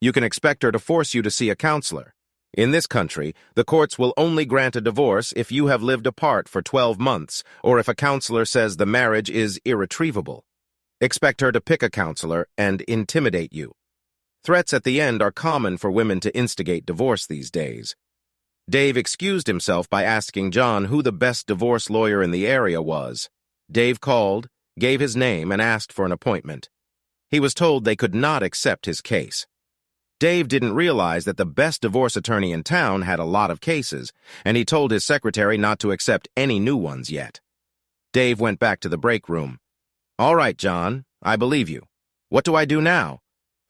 You can expect her to force you to see a counselor. In this country, the courts will only grant a divorce if you have lived apart for 12 months or if a counselor says the marriage is irretrievable. Expect her to pick a counselor and intimidate you. Threats at the end are common for women to instigate divorce these days. Dave excused himself by asking John who the best divorce lawyer in the area was. Dave called, gave his name, and asked for an appointment. He was told they could not accept his case. Dave didn't realize that the best divorce attorney in town had a lot of cases, and he told his secretary not to accept any new ones yet. Dave went back to the break room. All right, John, I believe you. What do I do now?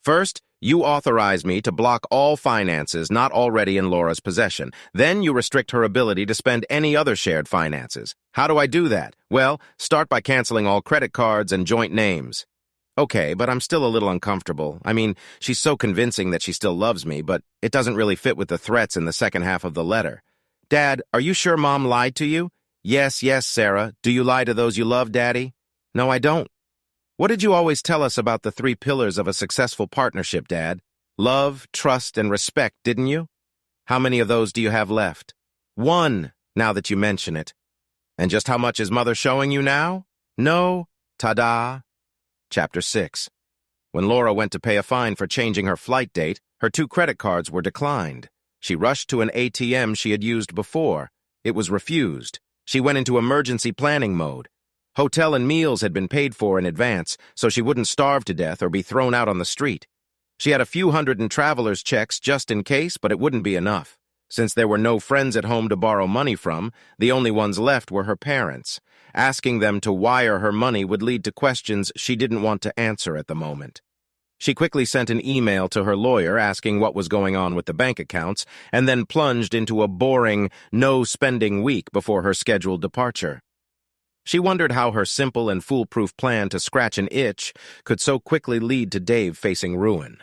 First, you authorize me to block all finances not already in Laura's possession. Then you restrict her ability to spend any other shared finances. How do I do that? Well, start by canceling all credit cards and joint names. Okay, but I'm still a little uncomfortable. I mean, she's so convincing that she still loves me, but it doesn't really fit with the threats in the second half of the letter. Dad, are you sure Mom lied to you? Yes, Sarah. Do you lie to those you love, Daddy? No, I don't. What did you always tell us about the 3 pillars of a successful partnership, Dad? Love, trust, and respect, didn't you? How many of those do you have left? 1, now that you mention it. And just how much is Mother showing you now? No. Ta-da. Chapter 6. When Laura went to pay a fine for changing her flight date, her 2 credit cards were declined. She rushed to an ATM she had used before. It was refused. She went into emergency planning mode. Hotel and meals had been paid for in advance, so she wouldn't starve to death or be thrown out on the street. She had a few hundred in traveler's checks just in case, but it wouldn't be enough. Since there were no friends at home to borrow money from, the only ones left were her parents. Asking them to wire her money would lead to questions she didn't want to answer at the moment. She quickly sent an email to her lawyer asking what was going on with the bank accounts, and then plunged into a boring, no-spending week before her scheduled departure. She wondered how her simple and foolproof plan to scratch an itch could so quickly lead to Dave facing ruin.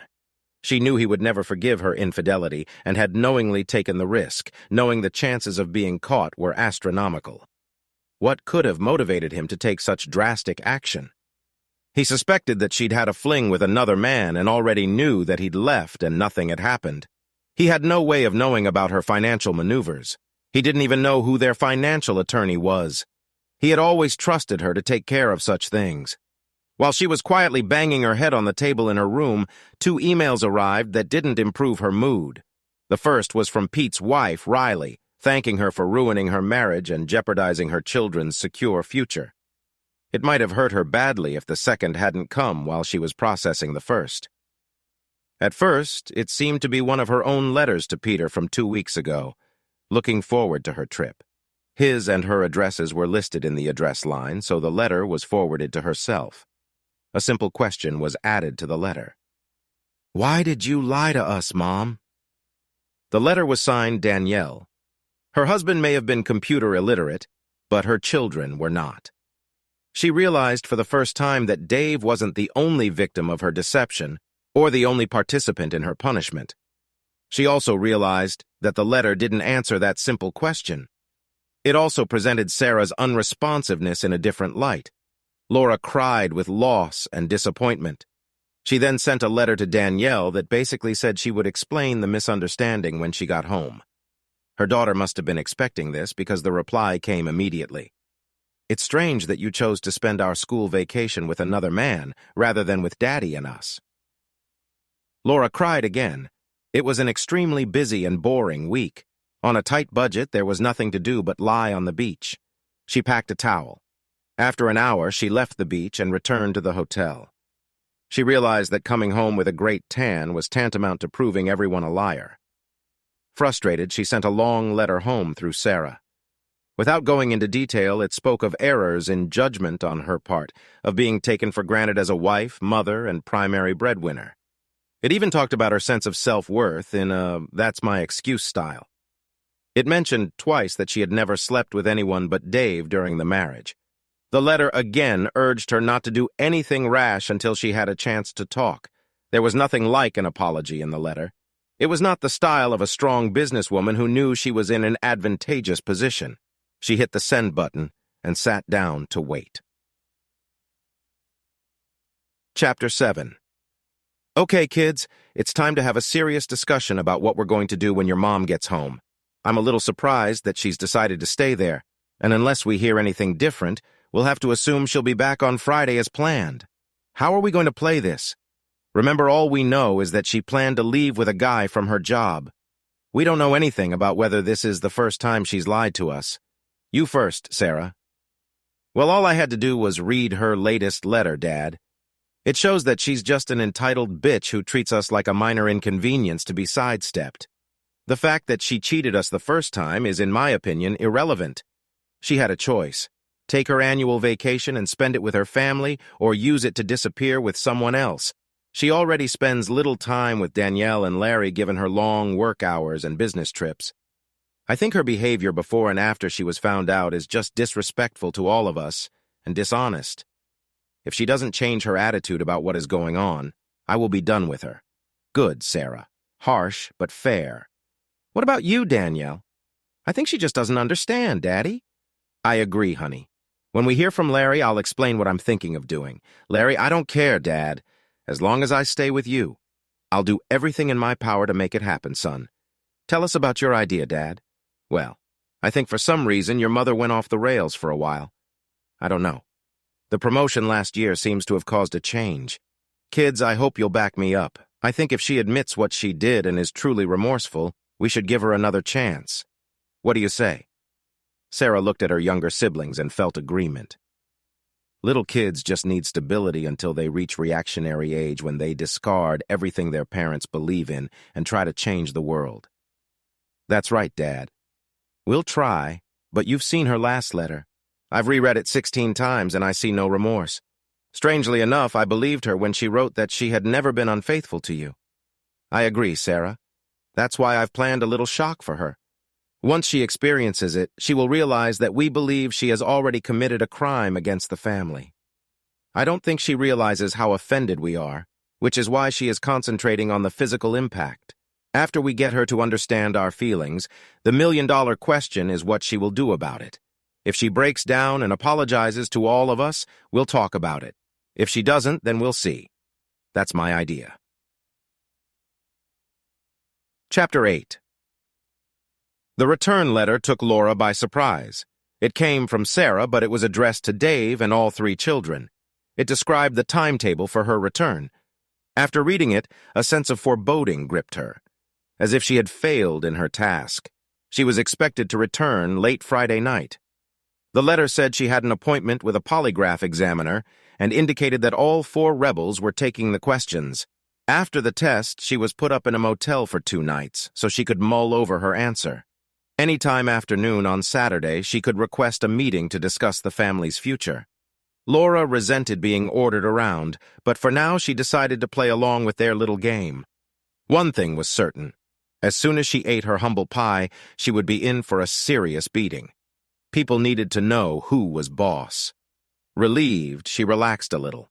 She knew he would never forgive her infidelity and had knowingly taken the risk, knowing the chances of being caught were astronomical. What could have motivated him to take such drastic action? He suspected that she'd had a fling with another man and already knew that he'd left and nothing had happened. He had no way of knowing about her financial maneuvers. He didn't even know who their financial attorney was. He had always trusted her to take care of such things. While she was quietly banging her head on the table in her room, 2 emails arrived that didn't improve her mood. The first was from Pete's wife, Riley, thanking her for ruining her marriage and jeopardizing her children's secure future. It might have hurt her badly if the second hadn't come while she was processing the first. At first, it seemed to be one of her own letters to Peter from 2 weeks ago, looking forward to her trip. His and her addresses were listed in the address line, so the letter was forwarded to herself. A simple question was added to the letter. Why did you lie to us, Mom? The letter was signed Danielle. Her husband may have been computer illiterate, but her children were not. She realized for the first time that Dave wasn't the only victim of her deception or the only participant in her punishment. She also realized that the letter didn't answer that simple question. It also presented Sarah's unresponsiveness in a different light. Laura cried with loss and disappointment. She then sent a letter to Danielle that basically said she would explain the misunderstanding when she got home. Her daughter must have been expecting this because the reply came immediately. It's strange that you chose to spend our school vacation with another man rather than with Daddy and us. Laura cried again. It was an extremely busy and boring week. On a tight budget, there was nothing to do but lie on the beach. She packed a towel. After an hour, she left the beach and returned to the hotel. She realized that coming home with a great tan was tantamount to proving everyone a liar. Frustrated, she sent a long letter home through Sarah. Without going into detail, it spoke of errors in judgment on her part, of being taken for granted as a wife, mother, and primary breadwinner. It even talked about her sense of self-worth in a "that's my excuse" style. It mentioned twice that she had never slept with anyone but Dave during the marriage. The letter again urged her not to do anything rash until she had a chance to talk. There was nothing like an apology in the letter. It was not the style of a strong businesswoman who knew she was in an advantageous position. She hit the send button and sat down to wait. Chapter 7. Okay, kids, it's time to have a serious discussion about what we're going to do when your mom gets home. I'm a little surprised that she's decided to stay there, and unless we hear anything different, we'll have to assume she'll be back on Friday as planned. How are we going to play this? Remember, all we know is that she planned to leave with a guy from her job. We don't know anything about whether this is the first time she's lied to us. You first, Sarah. Well, all I had to do was read her latest letter, Dad. It shows that she's just an entitled bitch who treats us like a minor inconvenience to be sidestepped. The fact that she cheated us the first time is, in my opinion, irrelevant. She had a choice. Take her annual vacation and spend it with her family, or use it to disappear with someone else. She already spends little time with Danielle and Larry given her long work hours and business trips. I think her behavior before and after she was found out is just disrespectful to all of us and dishonest. If she doesn't change her attitude about what is going on, I will be done with her. Good, Sarah. Harsh, but fair. What about you, Danielle? I think she just doesn't understand, Daddy. I agree, honey. When we hear from Larry, I'll explain what I'm thinking of doing. Larry, I don't care, Dad. As long as I stay with you, I'll do everything in my power to make it happen, son. Tell us about your idea, Dad. Well, I think for some reason your mother went off the rails for a while. I don't know. The promotion last year seems to have caused a change. Kids, I hope you'll back me up. I think if she admits what she did and is truly remorseful, we should give her another chance. What do you say? Sarah looked at her younger siblings and felt agreement. Little kids just need stability until they reach reactionary age when they discard everything their parents believe in and try to change the world. That's right, Dad. We'll try, but you've seen her last letter. I've reread it 16 times and I see no remorse. Strangely enough, I believed her when she wrote that she had never been unfaithful to you. I agree, Sarah. That's why I've planned a little shock for her. Once she experiences it, she will realize that we believe she has already committed a crime against the family. I don't think she realizes how offended we are, which is why she is concentrating on the physical impact. After we get her to understand our feelings, the million-dollar question is what she will do about it. If she breaks down and apologizes to all of us, we'll talk about it. If she doesn't, then we'll see. That's my idea. Chapter 8. The return letter took Laura by surprise. It came from Sarah, but it was addressed to Dave and all 3 children. It described the timetable for her return. After reading it, a sense of foreboding gripped her, as if she had failed in her task. She was expected to return late Friday night. The letter said she had an appointment with a polygraph examiner and indicated that all 4 rebels were taking the questions. After the test, she was put up in a motel for 2 nights so she could mull over her answer. Anytime after noon on Saturday, she could request a meeting to discuss the family's future. Laura resented being ordered around, but for now she decided to play along with their little game. One thing was certain. As soon as she ate her humble pie, she would be in for a serious beating. People needed to know who was boss. Relieved, she relaxed a little.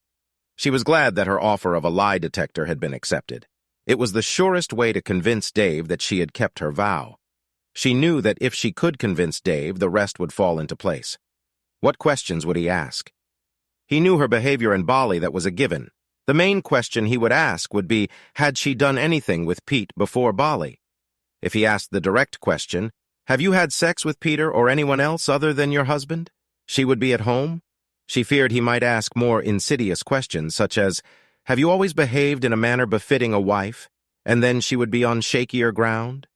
She was glad that her offer of a lie detector had been accepted. It was the surest way to convince Dave that she had kept her vow. She knew that if she could convince Dave, the rest would fall into place. What questions would he ask? He knew her behavior in Bali, that was a given. The main question he would ask would be, had she done anything with Pete before Bali? If he asked the direct question, have you had sex with Peter or anyone else other than your husband? She would be at home. She feared he might ask more insidious questions, such as, have you always behaved in a manner befitting a wife? And then she would be on shakier ground.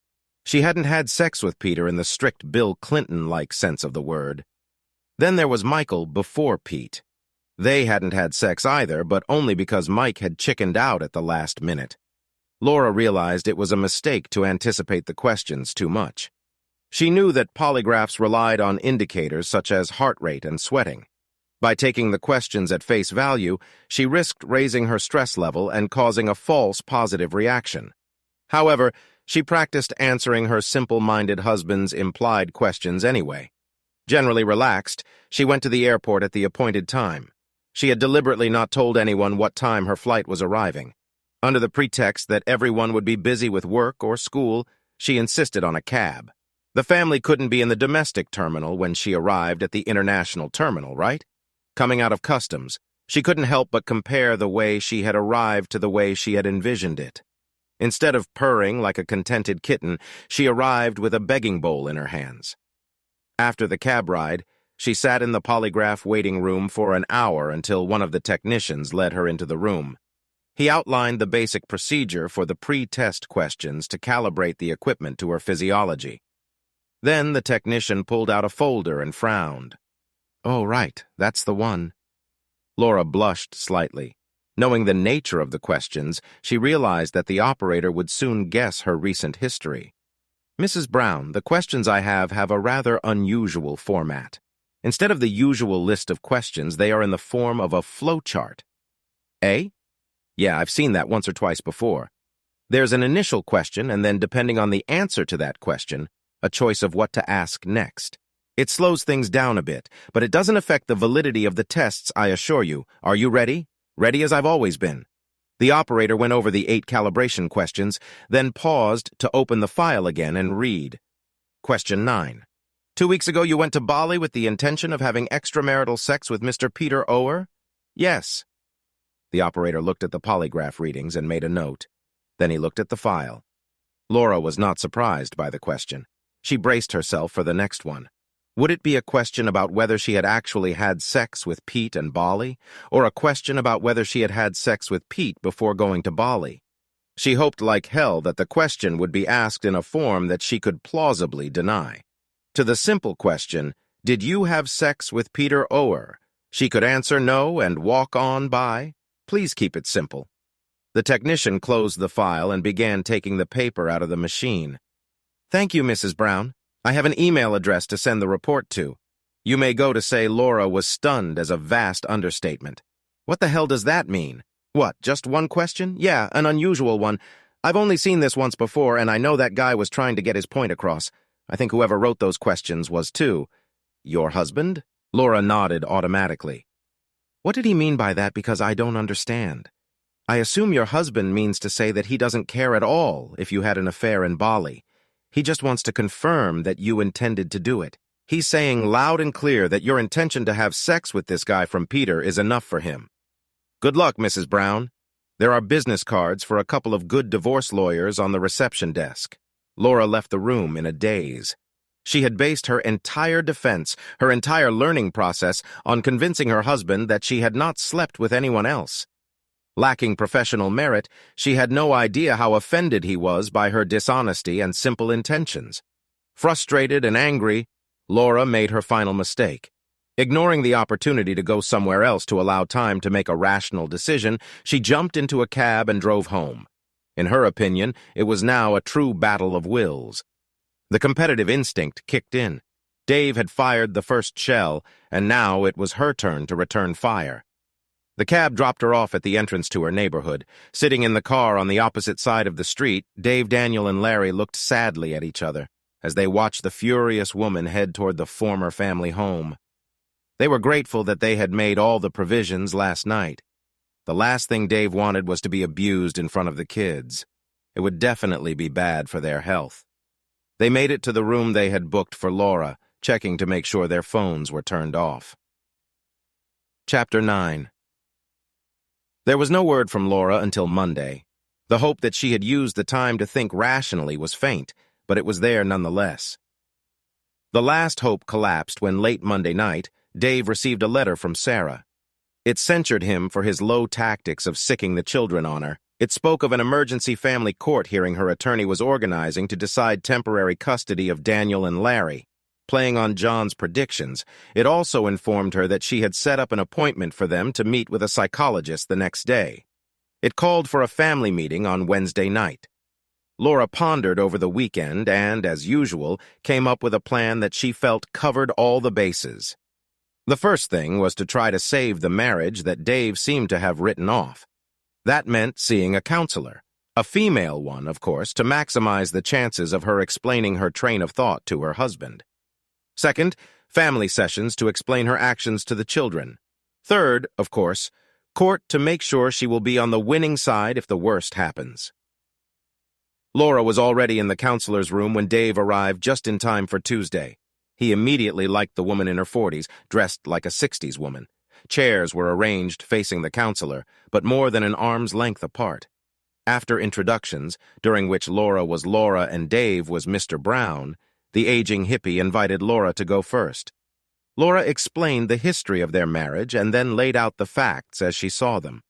She hadn't had sex with Peter in the strict Bill Clinton-like sense of the word. Then there was Michael before Pete. They hadn't had sex either, but only because Mike had chickened out at the last minute. Laura realized it was a mistake to anticipate the questions too much. She knew that polygraphs relied on indicators such as heart rate and sweating. By taking the questions at face value, she risked raising her stress level and causing a false positive reaction. However, she practiced answering her simple-minded husband's implied questions anyway. Generally relaxed, she went to the airport at the appointed time. She had deliberately not told anyone what time her flight was arriving. Under the pretext that everyone would be busy with work or school, she insisted on a cab. The family couldn't be in the domestic terminal when she arrived at the international terminal, right? Coming out of customs, she couldn't help but compare the way she had arrived to the way she had envisioned it. Instead of purring like a contented kitten, she arrived with a begging bowl in her hands. After the cab ride, she sat in the polygraph waiting room for an hour until one of the technicians led her into the room. He outlined the basic procedure for the pre-test questions to calibrate the equipment to her physiology. Then the technician pulled out a folder and frowned. "Oh, right, that's the one." Laura blushed slightly. Knowing the nature of the questions, she realized that the operator would soon guess her recent history. "Mrs. Brown, the questions I have a rather unusual format. Instead of the usual list of questions, they are in the form of a flowchart." "Eh?" "Yeah, I've seen that once or twice before. There's an initial question, and then depending on the answer to that question, a choice of what to ask next. It slows things down a bit, but it doesn't affect the validity of the tests, I assure you. Are you ready? Ready as I've always been." The operator went over the 8 calibration questions, then paused to open the file again and read. Question 9. 2 weeks ago you went to Bali with the intention of having extramarital sex with Mr. Peter Ower? Yes. The operator looked at the polygraph readings and made a note. Then he looked at the file. Laura was not surprised by the question. She braced herself for the next one. Would it be a question about whether she had actually had sex with Pete and Bali, or a question about whether she had had sex with Pete before going to Bali? She hoped like hell that the question would be asked in a form that she could plausibly deny. To the simple question, "Did you have sex with Peter Ower?" she could answer no and walk on by. Please keep it simple. The technician closed the file and began taking the paper out of the machine. "Thank you, Mrs. Brown. I have an email address to send the report to. You may go to say Laura was stunned as a vast understatement. What the hell does that mean? What, just one question? Yeah, an unusual one. I've only seen this once before, and I know that guy was trying to get his point across. I think whoever wrote those questions was too." "Your husband?" Laura nodded automatically. "What did he mean by that, because I don't understand? I assume your husband means to say that he doesn't care at all if you had an affair in Bali. He just wants to confirm that you intended to do it. He's saying loud and clear that your intention to have sex with this guy from Peter is enough for him. Good luck, Mrs. Brown. There are business cards for a couple of good divorce lawyers on the reception desk." Laura left the room in a daze. She had based her entire defense, her entire learning process, on convincing her husband that she had not slept with anyone else. Lacking professional merit, she had no idea how offended he was by her dishonesty and simple intentions. Frustrated and angry, Laura made her final mistake. Ignoring the opportunity to go somewhere else to allow time to make a rational decision, she jumped into a cab and drove home. In her opinion, it was now a true battle of wills. The competitive instinct kicked in. Dave had fired the first shell, and now it was her turn to return fire. The cab dropped her off at the entrance to her neighborhood. Sitting in the car on the opposite side of the street, Dave, Daniel, and Larry looked sadly at each other as they watched the furious woman head toward the former family home. They were grateful that they had made all the provisions last night. The last thing Dave wanted was to be abused in front of the kids. It would definitely be bad for their health. They made it to the room they had booked for Laura, checking to make sure their phones were turned off. Chapter 9. There was no word from Laura until Monday. The hope that she had used the time to think rationally was faint, but it was there nonetheless. The last hope collapsed when late Monday night, Dave received a letter from Sarah. It censured him for his low tactics of sicking the children on her. It spoke of an emergency family court hearing her attorney was organizing to decide temporary custody of Daniel and Larry. Playing on John's predictions, it also informed her that she had set up an appointment for them to meet with a psychologist the next day. It called for a family meeting on Wednesday night. Laura pondered over the weekend and, as usual, came up with a plan that she felt covered all the bases. The first thing was to try to save the marriage that Dave seemed to have written off. That meant seeing a counselor, a female one, of course, to maximize the chances of her explaining her train of thought to her husband. Second, family sessions to explain her actions to the children. Third, of course, court to make sure she will be on the winning side if the worst happens. Laura was already in the counselor's room when Dave arrived just in time for Tuesday. He immediately liked the woman in her 40s, dressed like a 60s woman. Chairs were arranged facing the counselor, but more than an arm's length apart. After introductions, during which Laura was Laura and Dave was Mr. Brown, the aging hippie invited Laura to go first. Laura explained the history of their marriage and then laid out the facts as she saw them.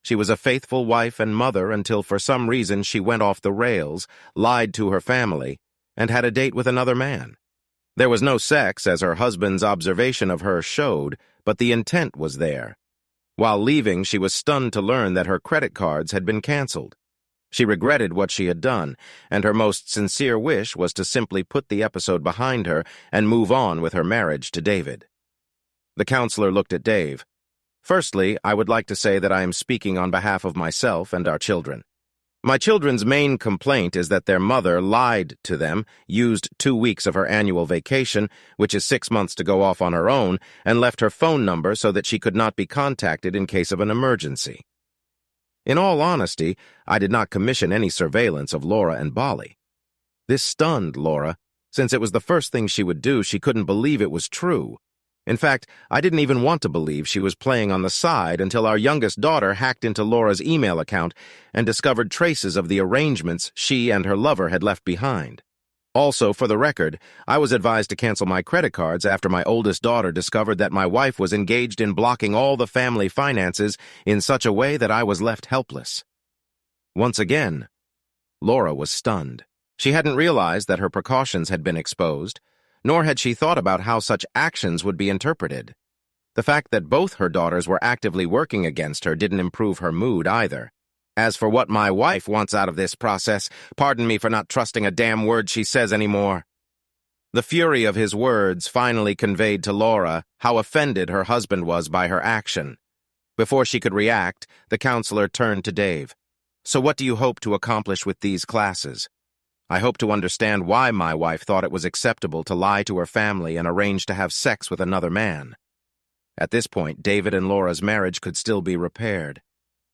She was a faithful wife and mother until for some reason she went off the rails, lied to her family, and had a date with another man. There was no sex, as her husband's observation of her showed, but the intent was there. While leaving, she was stunned to learn that her credit cards had been canceled. She regretted what she had done, and her most sincere wish was to simply put the episode behind her and move on with her marriage to David. The counselor looked at Dave. Firstly, I would like to say that I am speaking on behalf of myself and our children. My children's main complaint is that their mother lied to them, used 2 weeks of her annual vacation, which is 6 months to go off on her own, and left her phone number so that she could not be contacted in case of an emergency. In all honesty, I did not commission any surveillance of Laura and Bolly. This stunned Laura. Since it was the first thing she would do, she couldn't believe it was true. In fact, I didn't even want to believe she was playing on the side until our youngest daughter hacked into Laura's email account and discovered traces of the arrangements she and her lover had left behind. Also, for the record, I was advised to cancel my credit cards after my oldest daughter discovered that my wife was engaged in blocking all the family finances in such a way that I was left helpless. Once again, Laura was stunned. She hadn't realized that her precautions had been exposed, nor had she thought about how such actions would be interpreted. The fact that both her daughters were actively working against her didn't improve her mood either. As for what my wife wants out of this process, pardon me for not trusting a damn word she says anymore. The fury of his words finally conveyed to Laura how offended her husband was by her action. Before she could react, the counselor turned to Dave. So what do you hope to accomplish with these classes? I hope to understand why my wife thought it was acceptable to lie to her family and arrange to have sex with another man. At this point, David and Laura's marriage could still be repaired.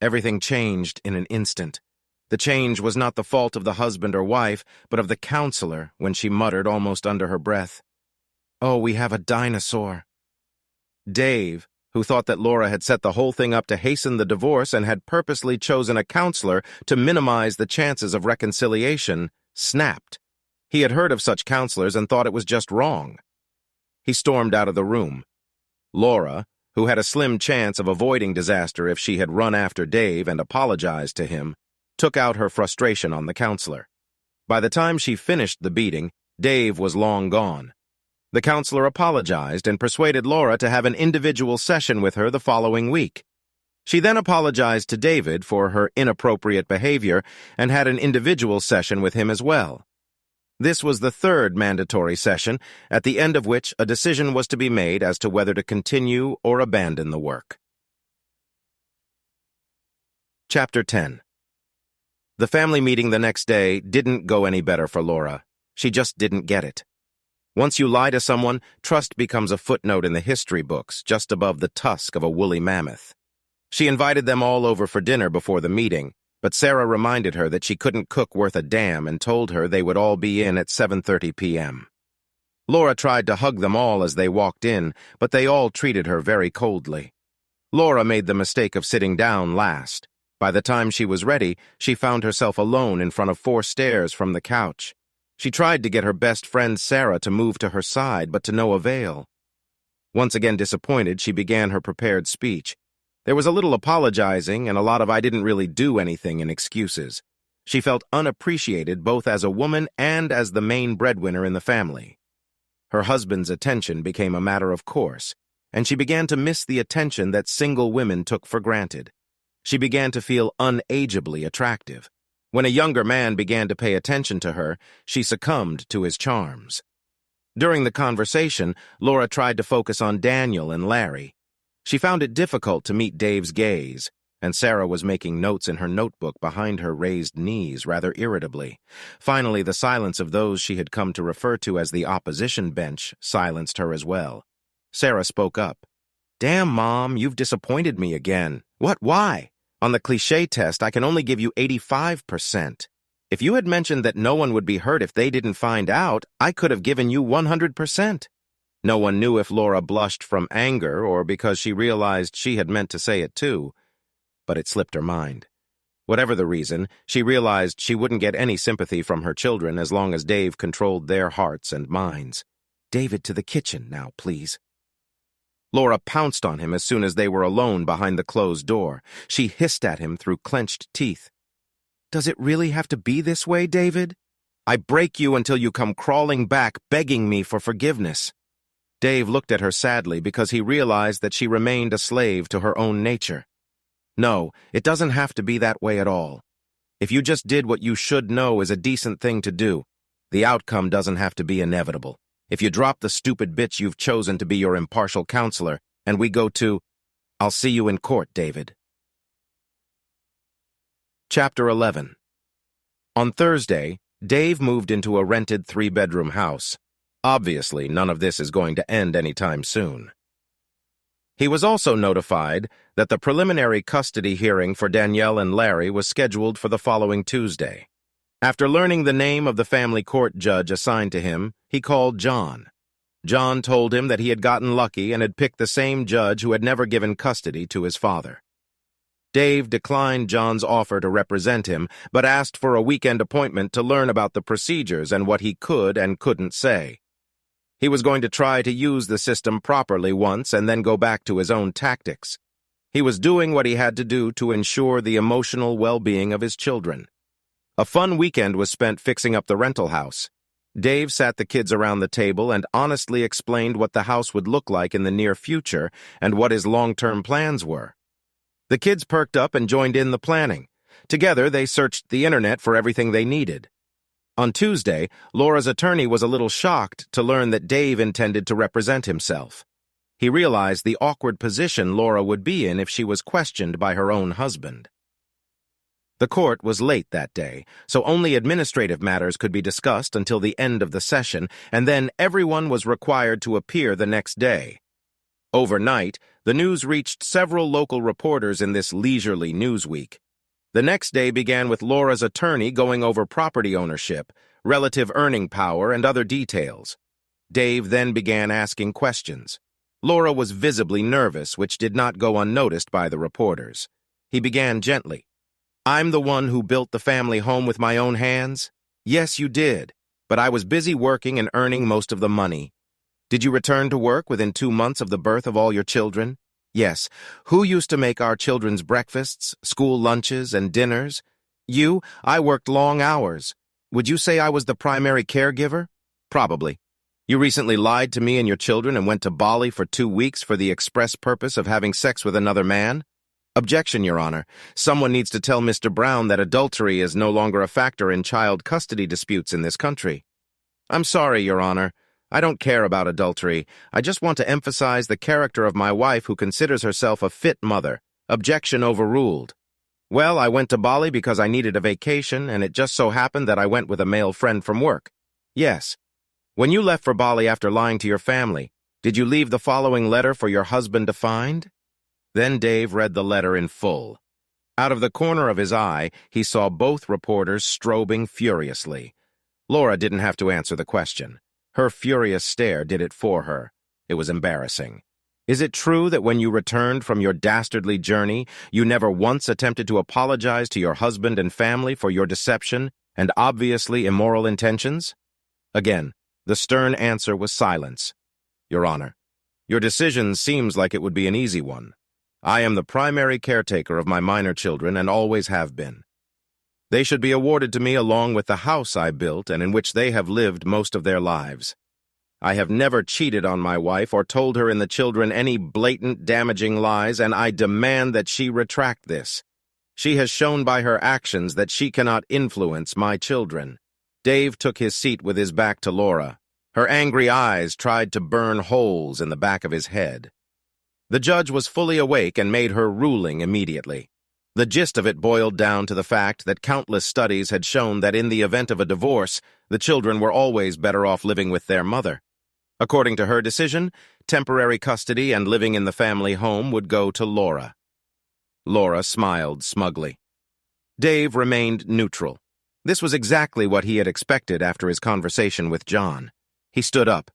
Everything changed in an instant. The change was not the fault of the husband or wife, but of the counselor when she muttered almost under her breath, "Oh, we have a dinosaur." Dave, who thought that Laura had set the whole thing up to hasten the divorce and had purposely chosen a counselor to minimize the chances of reconciliation, snapped. He had heard of such counselors and thought it was just wrong. He stormed out of the room. Laura, who had a slim chance of avoiding disaster if she had run after Dave and apologized to him, took out her frustration on the counselor. By the time she finished the beating, Dave was long gone. The counselor apologized and persuaded Laura to have an individual session with her the following week. She then apologized to David for her inappropriate behavior and had an individual session with him as well. This was the third mandatory session, at the end of which a decision was to be made as to whether to continue or abandon the work. Chapter 10. The family meeting the next day didn't go any better for Laura. She just didn't get it. Once you lie to someone, trust becomes a footnote in the history books, just above the tusk of a woolly mammoth. She invited them all over for dinner before the meeting, but Sarah reminded her that she couldn't cook worth a damn and told her they would all be in at 7:30 p.m. Laura tried to hug them all as they walked in, but they all treated her very coldly. Laura made the mistake of sitting down last. By the time she was ready, she found herself alone in front of 4 stairs from the couch. She tried to get her best friend Sarah to move to her side, but to no avail. Once again disappointed, she began her prepared speech. There was a little apologizing and a lot of "I didn't really do anything" in excuses. She felt unappreciated both as a woman and as the main breadwinner in the family. Her husband's attention became a matter of course, and she began to miss the attention that single women took for granted. She began to feel unageably attractive. When a younger man began to pay attention to her, she succumbed to his charms. During the conversation, Laura tried to focus on Daniel and Larry. She found it difficult to meet Dave's gaze, and Sarah was making notes in her notebook behind her raised knees rather irritably. Finally, the silence of those she had come to refer to as the opposition bench silenced her as well. Sarah spoke up. "Damn, Mom, you've disappointed me again." "What? Why? On the cliché test, I can only give you 85%. If you had mentioned that no one would be hurt if they didn't find out, I could have given you 100%. No one knew if Laura blushed from anger or because she realized she had meant to say it too, but it slipped her mind. Whatever the reason, she realized she wouldn't get any sympathy from her children as long as Dave controlled their hearts and minds. "David, to the kitchen now, please." Laura pounced on him as soon as they were alone behind the closed door. She hissed at him through clenched teeth. "Does it really have to be this way, David? I break you until you come crawling back, begging me for forgiveness." Dave looked at her sadly because he realized that she remained a slave to her own nature. "No, it doesn't have to be that way at all. If you just did what you should know is a decent thing to do, the outcome doesn't have to be inevitable. If you drop the stupid bitch you've chosen to be your impartial counselor, and we go to, I'll see you in court, David." Chapter 11. On Thursday, Dave moved into a rented 3-bedroom house. Obviously, none of this is going to end anytime soon. He was also notified that the preliminary custody hearing for Danielle and Larry was scheduled for the following Tuesday. After learning the name of the family court judge assigned to him, he called John. John told him that he had gotten lucky and had picked the same judge who had never given custody to his father. Dave declined John's offer to represent him, but asked for a weekend appointment to learn about the procedures and what he could and couldn't say. He was going to try to use the system properly once and then go back to his own tactics. He was doing what he had to do to ensure the emotional well-being of his children. A fun weekend was spent fixing up the rental house. Dave sat the kids around the table and honestly explained what the house would look like in the near future and what his long-term plans were. The kids perked up and joined in the planning. Together, they searched the internet for everything they needed. On Tuesday, Laura's attorney was a little shocked to learn that Dave intended to represent himself. He realized the awkward position Laura would be in if she was questioned by her own husband. The court was late that day, so only administrative matters could be discussed until the end of the session, and then everyone was required to appear the next day. Overnight, the news reached several local reporters in this leisurely news week. The next day began with Laura's attorney going over property ownership, relative earning power, and other details. Dave then began asking questions. Laura was visibly nervous, which did not go unnoticed by the reporters. He began gently. "I'm the one who built the family home with my own hands?" "Yes, you did, but I was busy working and earning most of the money." "Did you return to work within 2 months of the birth of all your children?" "Yes." "Who used to make our children's breakfasts, school lunches, and dinners?" "You. I worked long hours." "Would you say I was the primary caregiver?" "Probably." "You recently lied to me and your children and went to Bali for 2 weeks for the express purpose of having sex with another man?" "Objection, Your Honor. Someone needs to tell Mr. Brown that adultery is no longer a factor in child custody disputes in this country." "I'm sorry, Your Honor. I don't care about adultery. I just want to emphasize the character of my wife who considers herself a fit mother. Objection overruled." "Well, I went to Bali because I needed a vacation, and it just so happened that I went with a male friend from work." "Yes." "When you left for Bali after lying to your family, did you leave the following letter for your husband to find?" Then Dave read the letter in full. Out of the corner of his eye, he saw both reporters strobing furiously. Laura didn't have to answer the question. Her furious stare did it for her. It was embarrassing. "Is it true that when you returned from your dastardly journey, you never once attempted to apologize to your husband and family for your deception and obviously immoral intentions?" Again, the stern answer was silence. "Your Honor, your decision seems like it would be an easy one. I am the primary caretaker of my minor children and always have been. They should be awarded to me along with the house I built and in which they have lived most of their lives." I have never cheated on my wife or told her and the children any blatant, damaging lies, and I demand that she retract this. She has shown by her actions that she cannot influence my children." Dave took his seat with his back to Laura. Her angry eyes tried to burn holes in the back of his head. The judge was fully awake and made her ruling immediately. The gist of it boiled down to the fact that countless studies had shown that in the event of a divorce, the children were always better off living with their mother. According to her decision, temporary custody and living in the family home would go to Laura. Laura smiled smugly. Dave remained neutral. This was exactly what he had expected after his conversation with John. He stood up.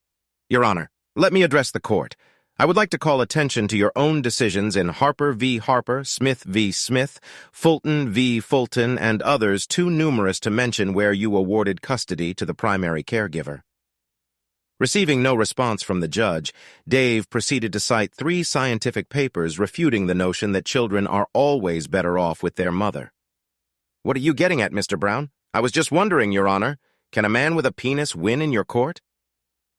"Your Honor, let me address the court. I would like to call attention to your own decisions in Harper v. Harper, Smith v. Smith, Fulton v. Fulton, and others too numerous to mention where you awarded custody to the primary caregiver." Receiving no response from the judge, Dave proceeded to cite 3 scientific papers refuting the notion that children are always better off with their mother. "What are you getting at, Mr. Brown? I was just wondering, Your Honor. Can a man with a penis win in your court?"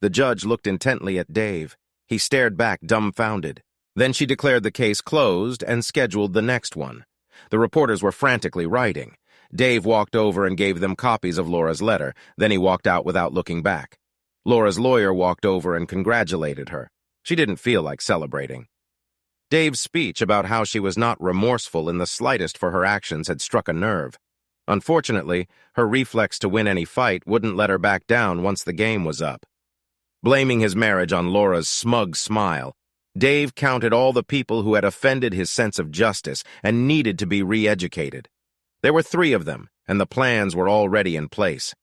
The judge looked intently at Dave. He stared back, dumbfounded. Then she declared the case closed and scheduled the next one. The reporters were frantically writing. Dave walked over and gave them copies of Laura's letter. Then he walked out without looking back. Laura's lawyer walked over and congratulated her. She didn't feel like celebrating. Dave's speech about how she was not remorseful in the slightest for her actions had struck a nerve. Unfortunately, her reflex to win any fight wouldn't let her back down once the game was up. Blaming his marriage on Laura's smug smile, Dave counted all the people who had offended his sense of justice and needed to be re-educated. There were 3 of them, and the plans were already in place.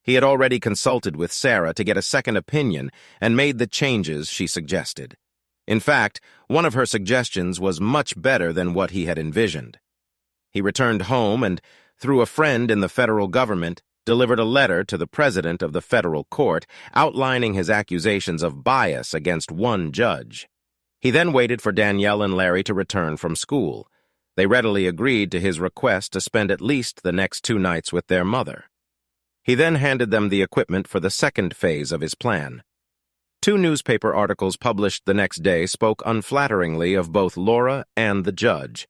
He had already consulted with Sarah to get a second opinion and made the changes she suggested. In fact, one of her suggestions was much better than what he had envisioned. He returned home and, through a friend in the federal government, delivered a letter to the president of the federal court outlining his accusations of bias against one judge. He then waited for Danielle and Larry to return from school. They readily agreed to his request to spend at least the next 2 nights with their mother. He then handed them the equipment for the second phase of his plan. 2 newspaper articles published the next day spoke unflatteringly of both Laura and the judge.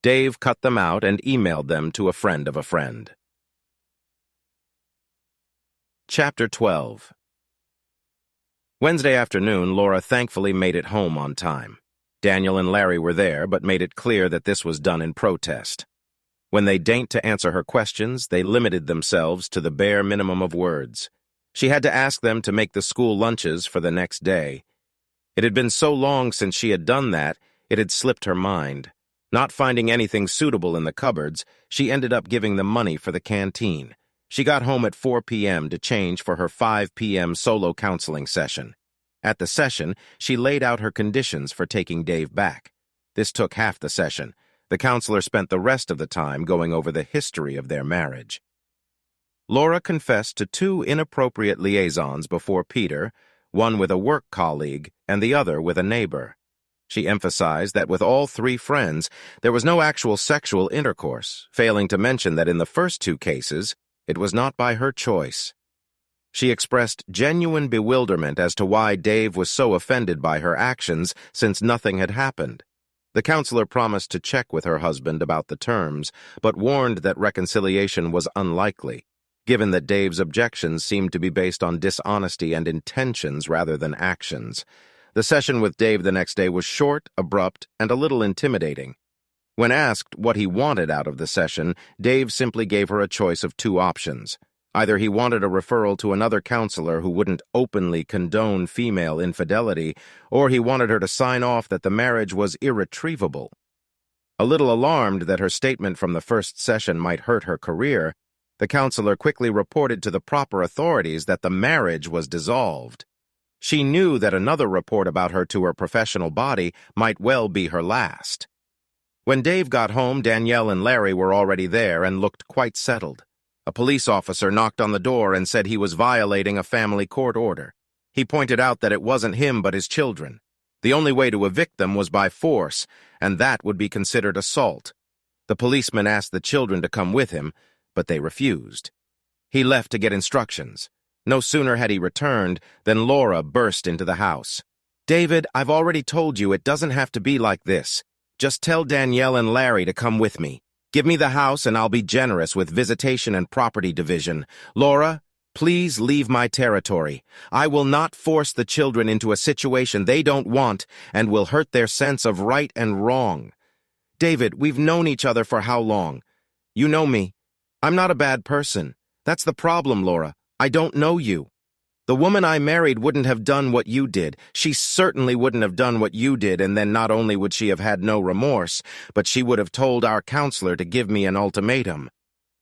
Dave cut them out and emailed them to a friend of a friend. Chapter 12. Wednesday afternoon, Laura thankfully made it home on time. Daniel and Larry were there, but made it clear that this was done in protest. When they deigned to answer her questions, they limited themselves to the bare minimum of words. She had to ask them to make the school lunches for the next day. It had been so long since she had done that, it had slipped her mind. Not finding anything suitable in the cupboards, she ended up giving them money for the canteen. She got home at 4 p.m. to change for her 5 p.m. solo counseling session. At the session, she laid out her conditions for taking Dave back. This took half the session. The counselor spent the rest of the time going over the history of their marriage. Laura confessed to 2 inappropriate liaisons before Peter, one with a work colleague and the other with a neighbor. She emphasized that with all 3 friends, there was no actual sexual intercourse, failing to mention that in the first 2 cases, it was not by her choice. She expressed genuine bewilderment as to why Dave was so offended by her actions since nothing had happened. The counselor promised to check with her husband about the terms, but warned that reconciliation was unlikely, given that Dave's objections seemed to be based on dishonesty and intentions rather than actions. The session with Dave the next day was short, abrupt, and a little intimidating. When asked what he wanted out of the session, Dave simply gave her a choice of 2 options. Either he wanted a referral to another counselor who wouldn't openly condone female infidelity, or he wanted her to sign off that the marriage was irretrievable. A little alarmed that her statement from the first session might hurt her career, the counselor quickly reported to the proper authorities that the marriage was dissolved. She knew that another report about her to her professional body might well be her last. When Dave got home, Danielle and Larry were already there and looked quite settled. A police officer knocked on the door and said he was violating a family court order. He pointed out that it wasn't him but his children. The only way to evict them was by force, and that would be considered assault. The policeman asked the children to come with him, but they refused. He left to get instructions. No sooner had he returned than Laura burst into the house. "David, I've already told you it doesn't have to be like this. Just tell Danielle and Larry to come with me. Give me the house and I'll be generous with visitation and property division. Laura, please leave my territory. I will not force the children into a situation they don't want and will hurt their sense of right and wrong. David, we've known each other for how long? You know me. I'm not a bad person. That's the problem, Laura. I don't know you. The woman I married wouldn't have done what you did. She certainly wouldn't have done what you did, and then not only would she have had no remorse, but she would have told our counselor to give me an ultimatum.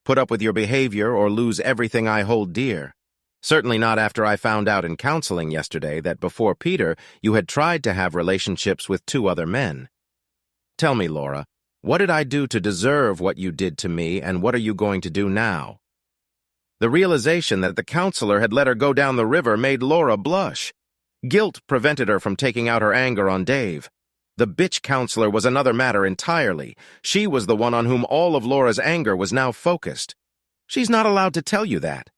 Put up with your behavior or lose everything I hold dear. Certainly not after I found out in counseling yesterday that before Peter, you had tried to have relationships with 2 other men. Tell me, Laura, what did I do to deserve what you did to me, and what are you going to do now?" The realization that the counselor had let her go down the river made Laura blush. Guilt prevented her from taking out her anger on Dave. The bitch counselor was another matter entirely. She was the one on whom all of Laura's anger was now focused. She's not allowed to tell you that.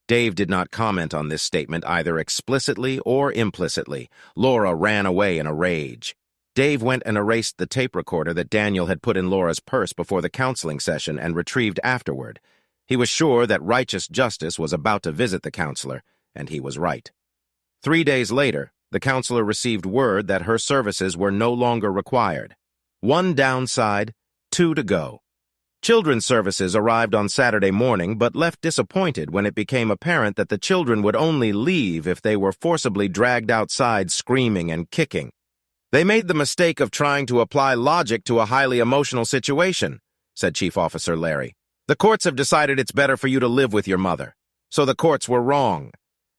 Dave did not comment on this statement either explicitly or implicitly. Laura ran away in a rage. Dave went and erased the tape recorder that Daniel had put in Laura's purse before the counseling session and retrieved afterward. He was sure that righteous justice was about to visit the counselor, and he was right. 3 days later, the counselor received word that her services were no longer required. 1 downside, 2 to go. Children's services arrived on Saturday morning, but left disappointed when it became apparent that the children would only leave if they were forcibly dragged outside screaming and kicking. "They made the mistake of trying to apply logic to a highly emotional situation," said Chief Officer Larry. "The courts have decided it's better for you to live with your mother. So the courts were wrong.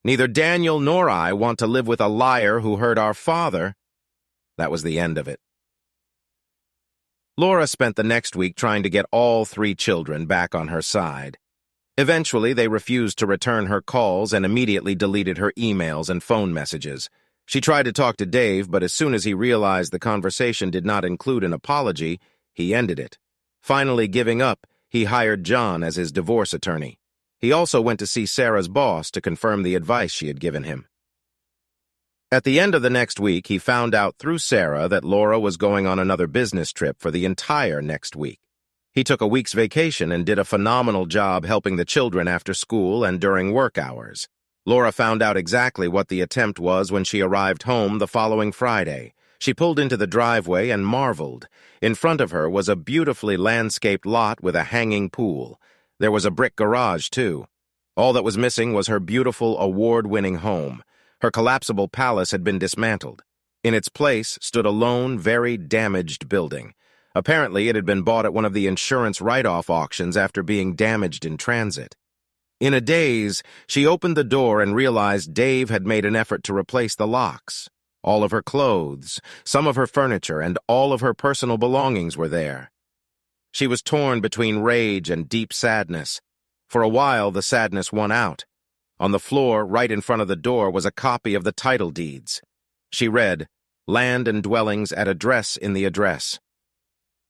Neither Daniel nor I want to live with a liar who hurt our father." That was the end of it. Laura spent the next week trying to get all 3 children back on her side. Eventually, they refused to return her calls and immediately deleted her emails and phone messages. She tried to talk to Dave, but as soon as he realized the conversation did not include an apology, he ended it. Finally giving up, he hired John as his divorce attorney. He also went to see Sarah's boss to confirm the advice she had given him. At the end of the next week, he found out through Sarah that Laura was going on another business trip for the entire next week. He took a week's vacation and did a phenomenal job helping the children after school and during work hours. Laura found out exactly what the attempt was when she arrived home the following Friday. She pulled into the driveway and marveled. In front of her was a beautifully landscaped lot with a hanging pool. There was a brick garage, too. All that was missing was her beautiful, award-winning home. Her collapsible palace had been dismantled. In its place stood a lone, very damaged building. Apparently, it had been bought at one of the insurance write-off auctions after being damaged in transit. In a daze, she opened the door and realized Dave had made an effort to replace the locks. All of her clothes, some of her furniture, and all of her personal belongings were there. She was torn between rage and deep sadness. For a while, the sadness won out. On the floor, right in front of the door, was a copy of the title deeds. She read, "Land and dwellings at address in the address."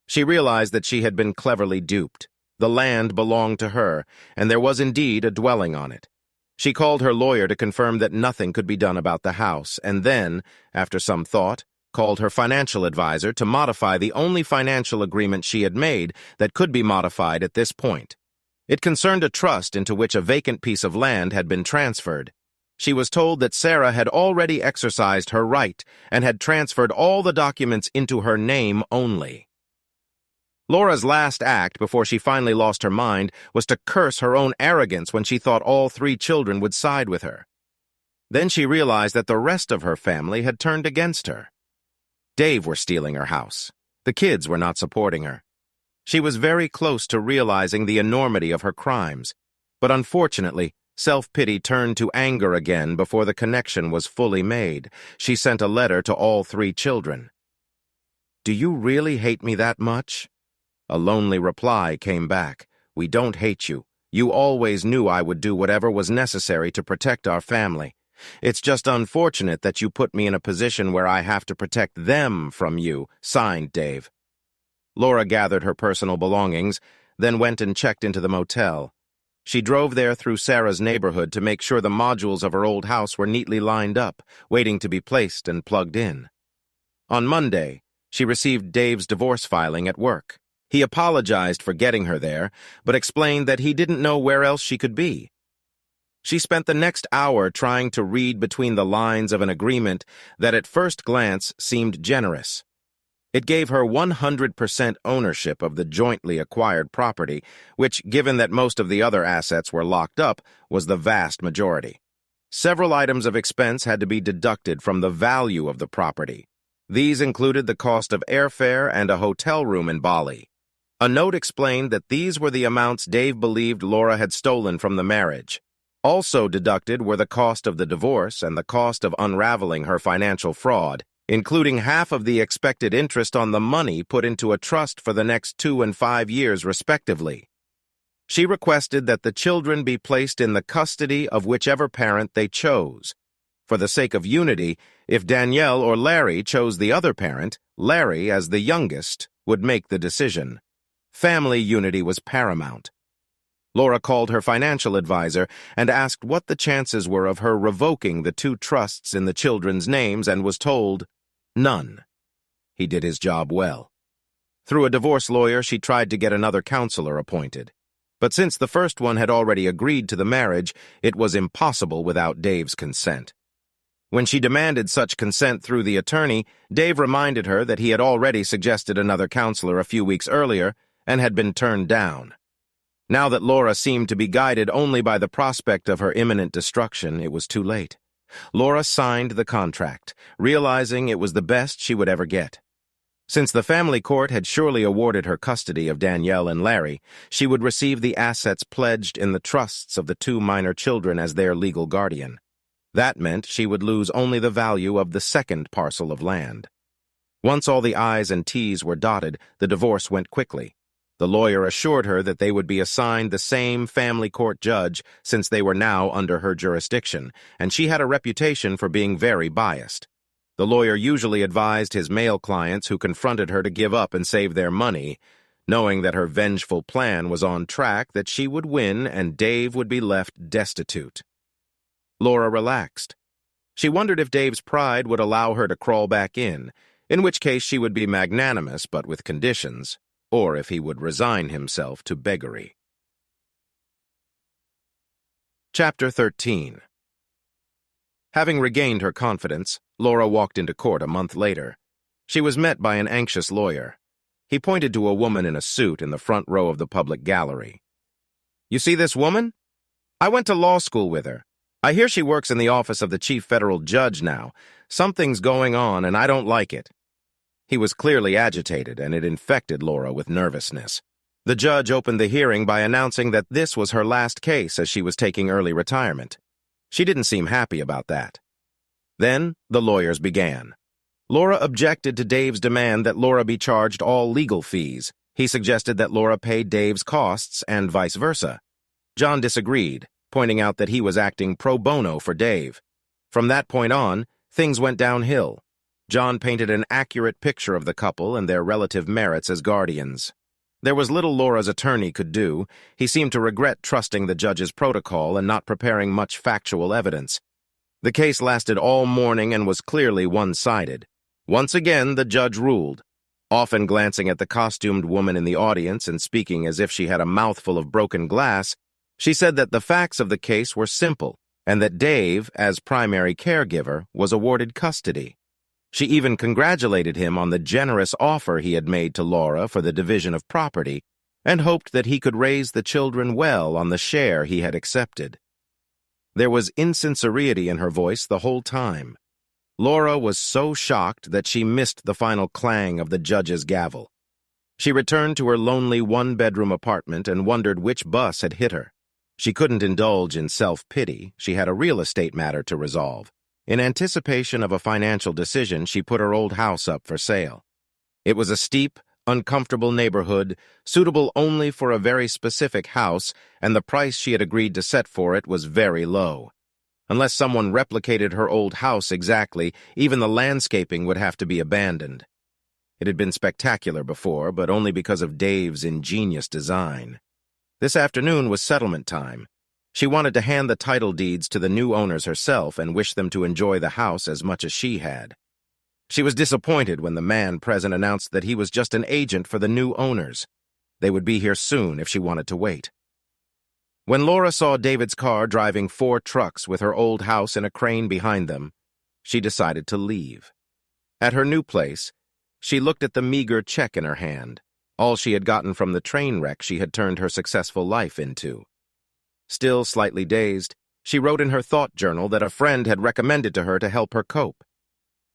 She realized that she had been cleverly duped. The land belonged to her, and there was indeed a dwelling on it. She called her lawyer to confirm that nothing could be done about the house, and then, after some thought, called her financial advisor to modify the only financial agreement she had made that could be modified at this point. It concerned a trust into which a vacant piece of land had been transferred. She was told that Sarah had already exercised her right and had transferred all the documents into her name only. Laura's last act before she finally lost her mind was to curse her own arrogance when she thought all 3 children would side with her. Then she realized that the rest of her family had turned against her. Dave were stealing her house. The kids were not supporting her. She was very close to realizing the enormity of her crimes, but unfortunately, self-pity turned to anger again before the connection was fully made. She sent a letter to all 3 children. "Do you really hate me that much?" A lonely reply came back. "We don't hate you. You always knew I would do whatever was necessary to protect our family. It's just unfortunate that you put me in a position where I have to protect them from you." Signed, Dave. Laura gathered her personal belongings, then went and checked into the motel. She drove there through Sarah's neighborhood to make sure the modules of her old house were neatly lined up, waiting to be placed and plugged in. On Monday, she received Dave's divorce filing at work. He apologized for getting her there, but explained that he didn't know where else she could be. She spent the next hour trying to read between the lines of an agreement that at first glance seemed generous. It gave her 100% ownership of the jointly acquired property, which, given that most of the other assets were locked up, was the vast majority. Several items of expense had to be deducted from the value of the property. These included the cost of airfare and a hotel room in Bali. A note explained that these were the amounts Dave believed Laura had stolen from the marriage. Also deducted were the cost of the divorce and the cost of unraveling her financial fraud, including half of the expected interest on the money put into a trust for the next 2 and 5 years, respectively. She requested that the children be placed in the custody of whichever parent they chose. For the sake of unity, if Danielle or Larry chose the other parent, Larry, as the youngest, would make the decision. Family unity was paramount. Laura called her financial advisor and asked what the chances were of her revoking the 2 trusts in the children's names and was told, none. He did his job well. Through a divorce lawyer, she tried to get another counselor appointed. But since the first one had already agreed to the marriage, it was impossible without Dave's consent. When she demanded such consent through the attorney, Dave reminded her that he had already suggested another counselor a few weeks earlier and had been turned down. Now that Laura seemed to be guided only by the prospect of her imminent destruction, it was too late. Laura signed the contract, realizing it was the best she would ever get. Since the family court had surely awarded her custody of Danielle and Larry, she would receive the assets pledged in the trusts of the 2 minor children as their legal guardian. That meant she would lose only the value of the second parcel of land. Once all the I's and T's were dotted, the divorce went quickly. The lawyer assured her that they would be assigned the same family court judge since they were now under her jurisdiction, and she had a reputation for being very biased. The lawyer usually advised his male clients who confronted her to give up and save their money, knowing that her vengeful plan was on track, that she would win and Dave would be left destitute. Laura relaxed. She wondered if Dave's pride would allow her to crawl back in which case she would be magnanimous but with conditions, or if he would resign himself to beggary. Chapter 13. Having regained her confidence, Laura walked into court a month later. She was met by an anxious lawyer. He pointed to a woman in a suit in the front row of the public gallery. "You see this woman? I went to law school with her. I hear she works in the office of the chief federal judge now. Something's going on, and I don't like it." He was clearly agitated, and it infected Laura with nervousness. The judge opened the hearing by announcing that this was her last case as she was taking early retirement. She didn't seem happy about that. Then the lawyers began. Laura objected to Dave's demand that Laura be charged all legal fees. He suggested that Laura pay Dave's costs and vice versa. John disagreed, pointing out that he was acting pro bono for Dave. From that point on, things went downhill. John painted an accurate picture of the couple and their relative merits as guardians. There was little Laura's attorney could do. He seemed to regret trusting the judge's protocol and not preparing much factual evidence. The case lasted all morning and was clearly one-sided. Once again, the judge ruled, often glancing at the costumed woman in the audience and speaking as if she had a mouthful of broken glass. She said that the facts of the case were simple and that Dave, as primary caregiver, was awarded custody. She even congratulated him on the generous offer he had made to Laura for the division of property and hoped that he could raise the children well on the share he had accepted. There was insincerity in her voice the whole time. Laura was so shocked that she missed the final clang of the judge's gavel. She returned to her lonely one-bedroom apartment and wondered which bus had hit her. She couldn't indulge in self-pity. She had a real estate matter to resolve. In anticipation of a financial decision, she put her old house up for sale. It was a steep, uncomfortable neighborhood, suitable only for a very specific house, and the price she had agreed to set for it was very low. Unless someone replicated her old house exactly, even the landscaping would have to be abandoned. It had been spectacular before, but only because of Dave's ingenious design. This afternoon was settlement time. She wanted to hand the title deeds to the new owners herself and wish them to enjoy the house as much as she had. She was disappointed when the man present announced that he was just an agent for the new owners. They would be here soon if she wanted to wait. When Laura saw David's car driving 4 trucks with her old house in a crane behind them, she decided to leave. At her new place, she looked at the meager check in her hand, all she had gotten from the train wreck she had turned her successful life into. Still slightly dazed, she wrote in her thought journal that a friend had recommended to her to help her cope.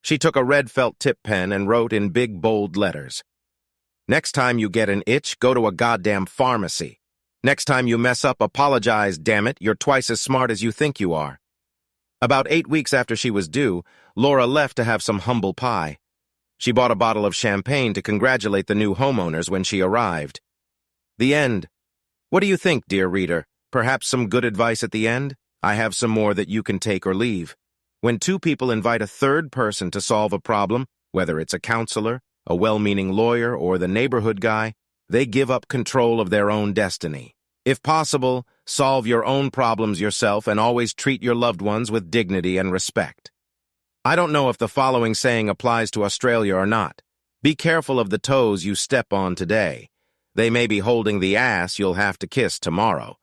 She took a red felt tip pen and wrote in big, bold letters, "Next time you get an itch, go to a goddamn pharmacy. Next time you mess up, apologize, damn it, you're twice as smart as you think you are." About 8 weeks after she was due, Laura left to have some humble pie. She bought a bottle of champagne to congratulate the new homeowners when she arrived. The end. What do you think, dear reader? Perhaps some good advice at the end? I have some more that you can take or leave. When 2 people invite a third person to solve a problem, whether it's a counselor, a well-meaning lawyer, or the neighborhood guy, they give up control of their own destiny. If possible, solve your own problems yourself and always treat your loved ones with dignity and respect. I don't know if the following saying applies to Australia or not. Be careful of the toes you step on today. They may be holding the ass you'll have to kiss tomorrow.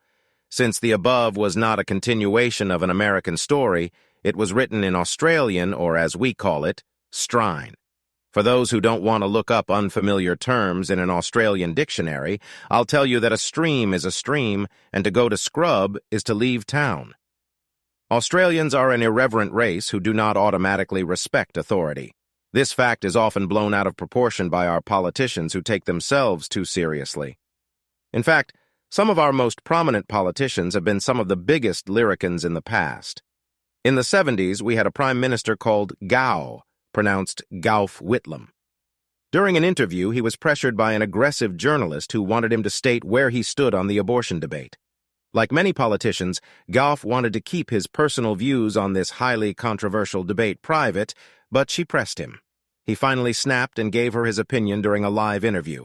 Since the above was not a continuation of an American story, it was written in Australian, or as we call it, strine. For those who don't want to look up unfamiliar terms in an Australian dictionary, I'll tell you that a stream is a stream, and to go to scrub is to leave town. Australians are an irreverent race who do not automatically respect authority. This fact is often blown out of proportion by our politicians who take themselves too seriously. In fact, some of our most prominent politicians have been some of the biggest lyricans in the past. In the 70s, we had a prime minister called Gow, pronounced Gough Whitlam. During an interview, he was pressured by an aggressive journalist who wanted him to state where he stood on the abortion debate. Like many politicians, Gough wanted to keep his personal views on this highly controversial debate private, but she pressed him. He finally snapped and gave her his opinion during a live interview.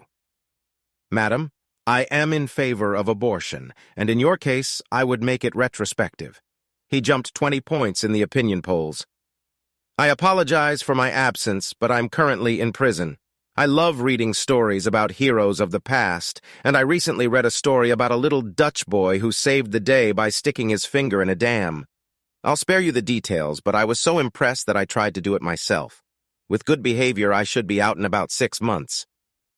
"Madam, I am in favor of abortion, and in your case, I would make it retrospective." He jumped 20 points in the opinion polls. "I apologize for my absence, but I'm currently in prison. I love reading stories about heroes of the past, and I recently read a story about a little Dutch boy who saved the day by sticking his finger in a dam. I'll spare you the details, but I was so impressed that I tried to do it myself. With good behavior, I should be out in about 6 months.